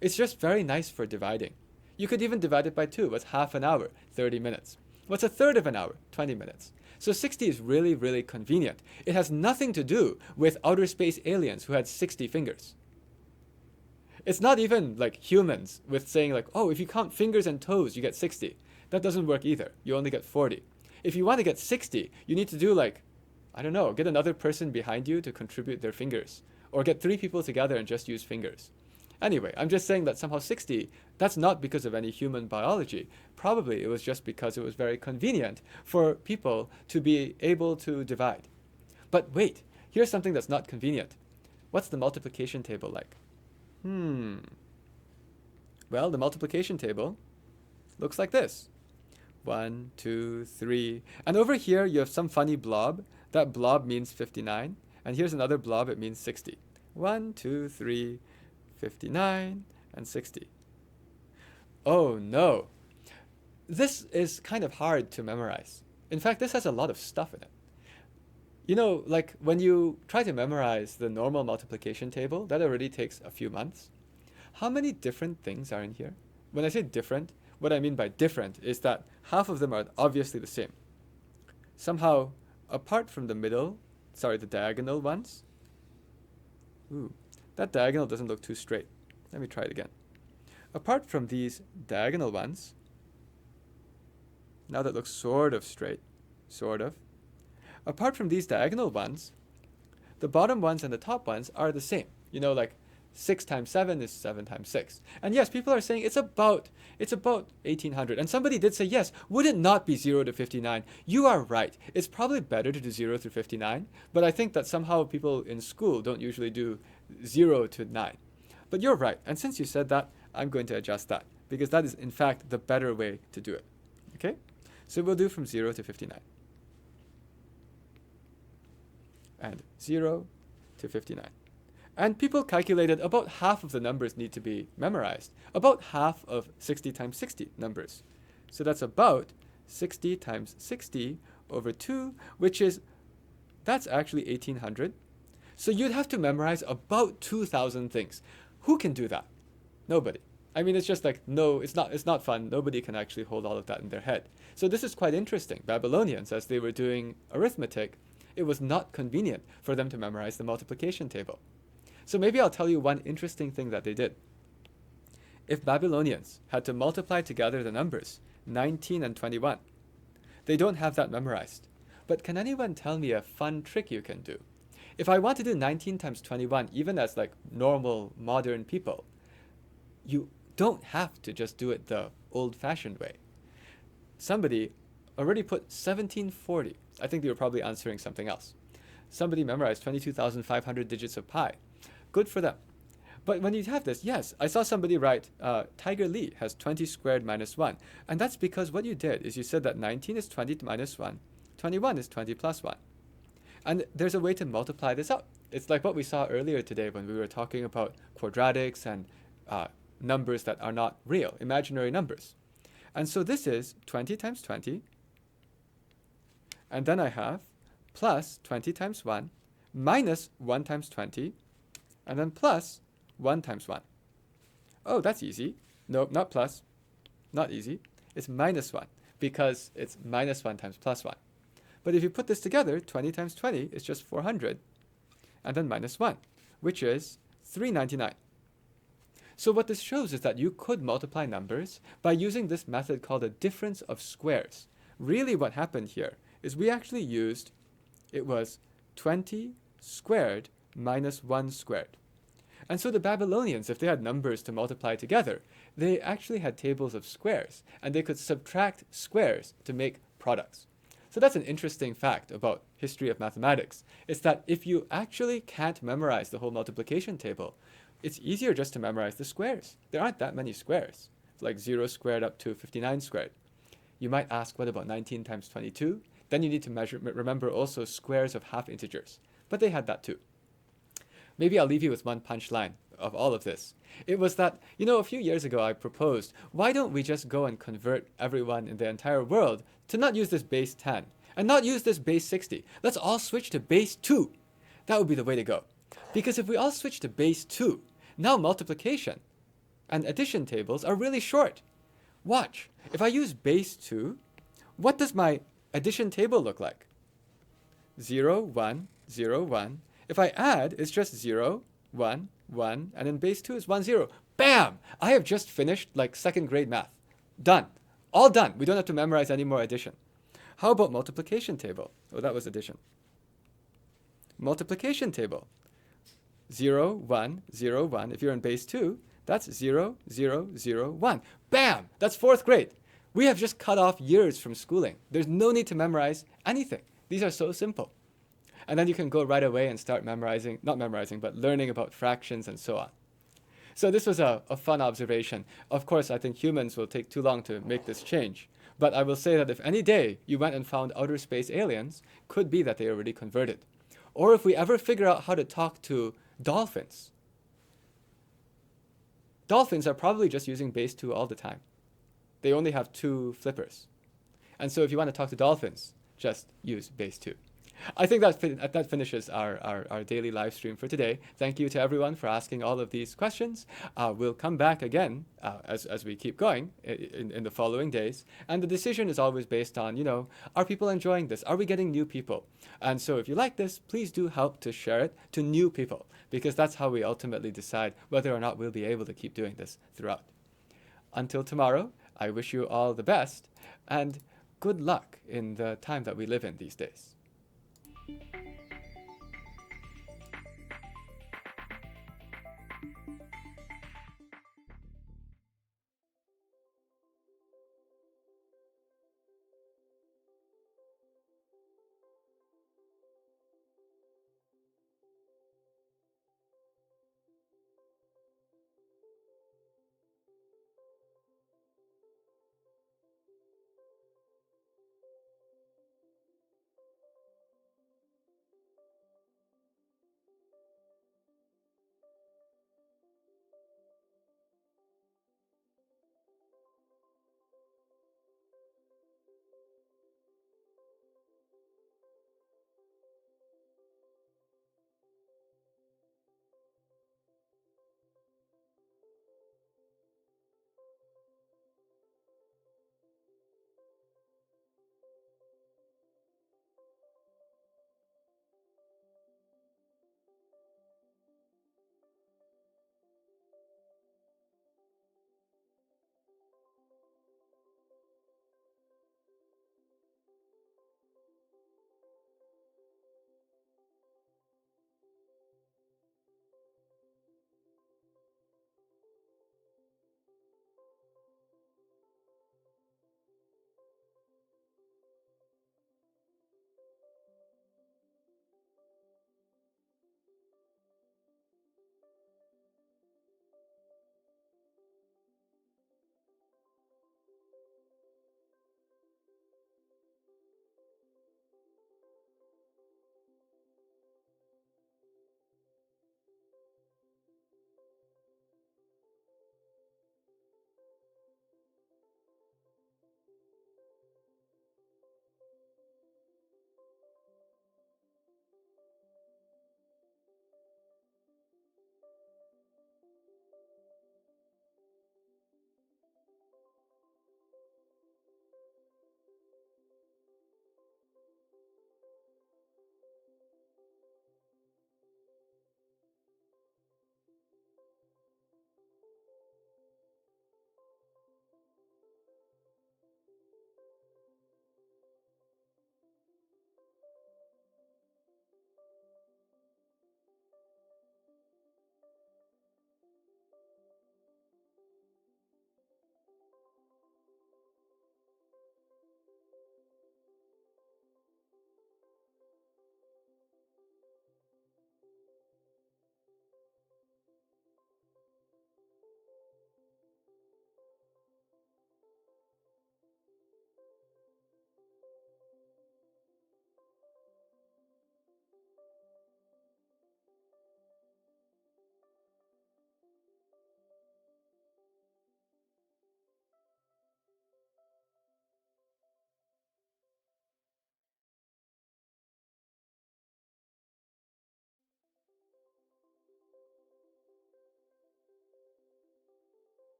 It's just very nice for dividing. You could even divide it by 2. What's half an hour? 30 minutes. What's a third of an hour? 20 minutes. So 60 is really, really convenient. It has nothing to do with outer space aliens who had 60 fingers. It's not even like humans with saying like, oh, if you count fingers and toes, you get 60. That doesn't work either. You only get 40. If you want to get 60, you need to do like, I don't know, get another person behind you to contribute their fingers. Or get 3 people together and just use fingers. Anyway, I'm just saying that somehow 60, that's not because of any human biology. Probably it was just because it was very convenient for people to be able to divide. But wait, here's something that's not convenient. What's the multiplication table like? Well, the multiplication table looks like this. 1, 2, 3. And over here, you have some funny blob. That blob means 59. And here's another blob, it means 60. 1, 2, 3, 59, and 60. Oh no. This is kind of hard to memorize. In fact, this has a lot of stuff in it. You know, like when you try to memorize the normal multiplication table, that already takes a few months. How many different things are in here? When I say different, what I mean by different is that half of them are obviously the same. Somehow, apart from the the diagonal ones. That diagonal doesn't look too straight. Let me try it again. Apart from these diagonal ones, now that looks sort of straight, sort of. Apart from these diagonal ones, the bottom ones and the top ones are the same. You know, like 6 times 7 is 7 times 6. And yes, people are saying it's about 1800. And somebody did say, yes, would it not be 0 to 59? You are right. It's probably better to do 0 through 59. But I think that somehow people in school don't usually do 0 to 9. But you're right. And since you said that, I'm going to adjust that. Because that is, in fact, the better way to do it. Okay? So we'll do from 0 to 59. And 0 to 59. And people calculated about half of the numbers need to be memorized. About half of 60 times 60 numbers. So that's about 60 times 60 over 2, that's actually 1800. So you'd have to memorize about 2,000 things. Who can do that? Nobody. I mean, it's just like, no, it's not fun. Nobody can actually hold all of that in their head. So this is quite interesting. Babylonians, as they were doing arithmetic, it was not convenient for them to memorize the multiplication table. So maybe I'll tell you one interesting thing that they did. If Babylonians had to multiply together the numbers 19 and 21, they don't have that memorized. But can anyone tell me a fun trick you can do? If I want to do 19 times 21, even as like normal modern people, you don't have to just do it the old-fashioned way. Somebody already put 1740. I think they were probably answering something else. Somebody memorized 22,500 digits of pi. Good for them. But when you have this, yes, I saw somebody write, Tiger Lee has 20 squared minus 1. And that's because what you did is you said that 19 is 20 minus 1. 21 is 20 plus 1. And there's a way to multiply this out. It's like what we saw earlier today when we were talking about quadratics and numbers that are not real, imaginary numbers. And so this is 20 times 20. And then I have plus 20 times 1 minus 1 times 20. And then plus 1 times 1. Oh, that's easy. No, not plus. Not easy. It's minus 1 because it's minus 1 times plus 1. But if you put this together, 20 times 20 is just 400. And then minus 1, which is 399. So what this shows is that you could multiply numbers by using this method called a difference of squares. Really what happened here is we actually used, it was 20 squared minus 1 squared. And so the Babylonians, if they had numbers to multiply together, they actually had tables of squares, and they could subtract squares to make products. So that's an interesting fact about history of mathematics. It's that if you actually can't memorize the whole multiplication table, it's easier just to memorize the squares. There aren't that many squares. It's like 0 squared up to 59 squared. You might ask, what about 19 times 22? Then you need to remember also squares of half integers. But they had that too. Maybe I'll leave you with one punchline of all of this. It was that, a few years ago I proposed, why don't we just go and convert everyone in the entire world to not use this base 10 and not use this base 60. Let's all switch to base 2. That would be the way to go. Because if we all switch to base 2, now multiplication and addition tables are really short. Watch. If I use base 2, what does my addition table look like? 0, 1, 0, 1. If I add, it's just 0, 1, 1, and then base 2 is 1, 0. Bam! I have just finished like second grade math. Done. All done. We don't have to memorize any more addition. How about multiplication table? Oh, that was addition. Multiplication table. 0, 1, 0, 1. If you're in base 2, that's 0, 0, 0, 1. Bam! That's fourth grade. We have just cut off years from schooling. There's no need to memorize anything. These are so simple. And then you can go right away and start learning about fractions and so on. So this was a fun observation. Of course, I think humans will take too long to make this change. But I will say that if any day you went and found outer space aliens, could be that they already converted. Or if we ever figure out how to talk to dolphins. Dolphins are probably just using base 2 all the time. They only have 2 flippers. And so if you want to talk to dolphins, just use base 2. I think that finishes our daily live stream for today. Thank you to everyone for asking all of these questions. We'll come back again as we keep going in the following days. And the decision is always based on, are people enjoying this? Are we getting new people? And so if you like this, please do help to share it to new people, because that's how we ultimately decide whether or not we'll be able to keep doing this throughout. Until tomorrow, I wish you all the best and good luck in the time that we live in these days.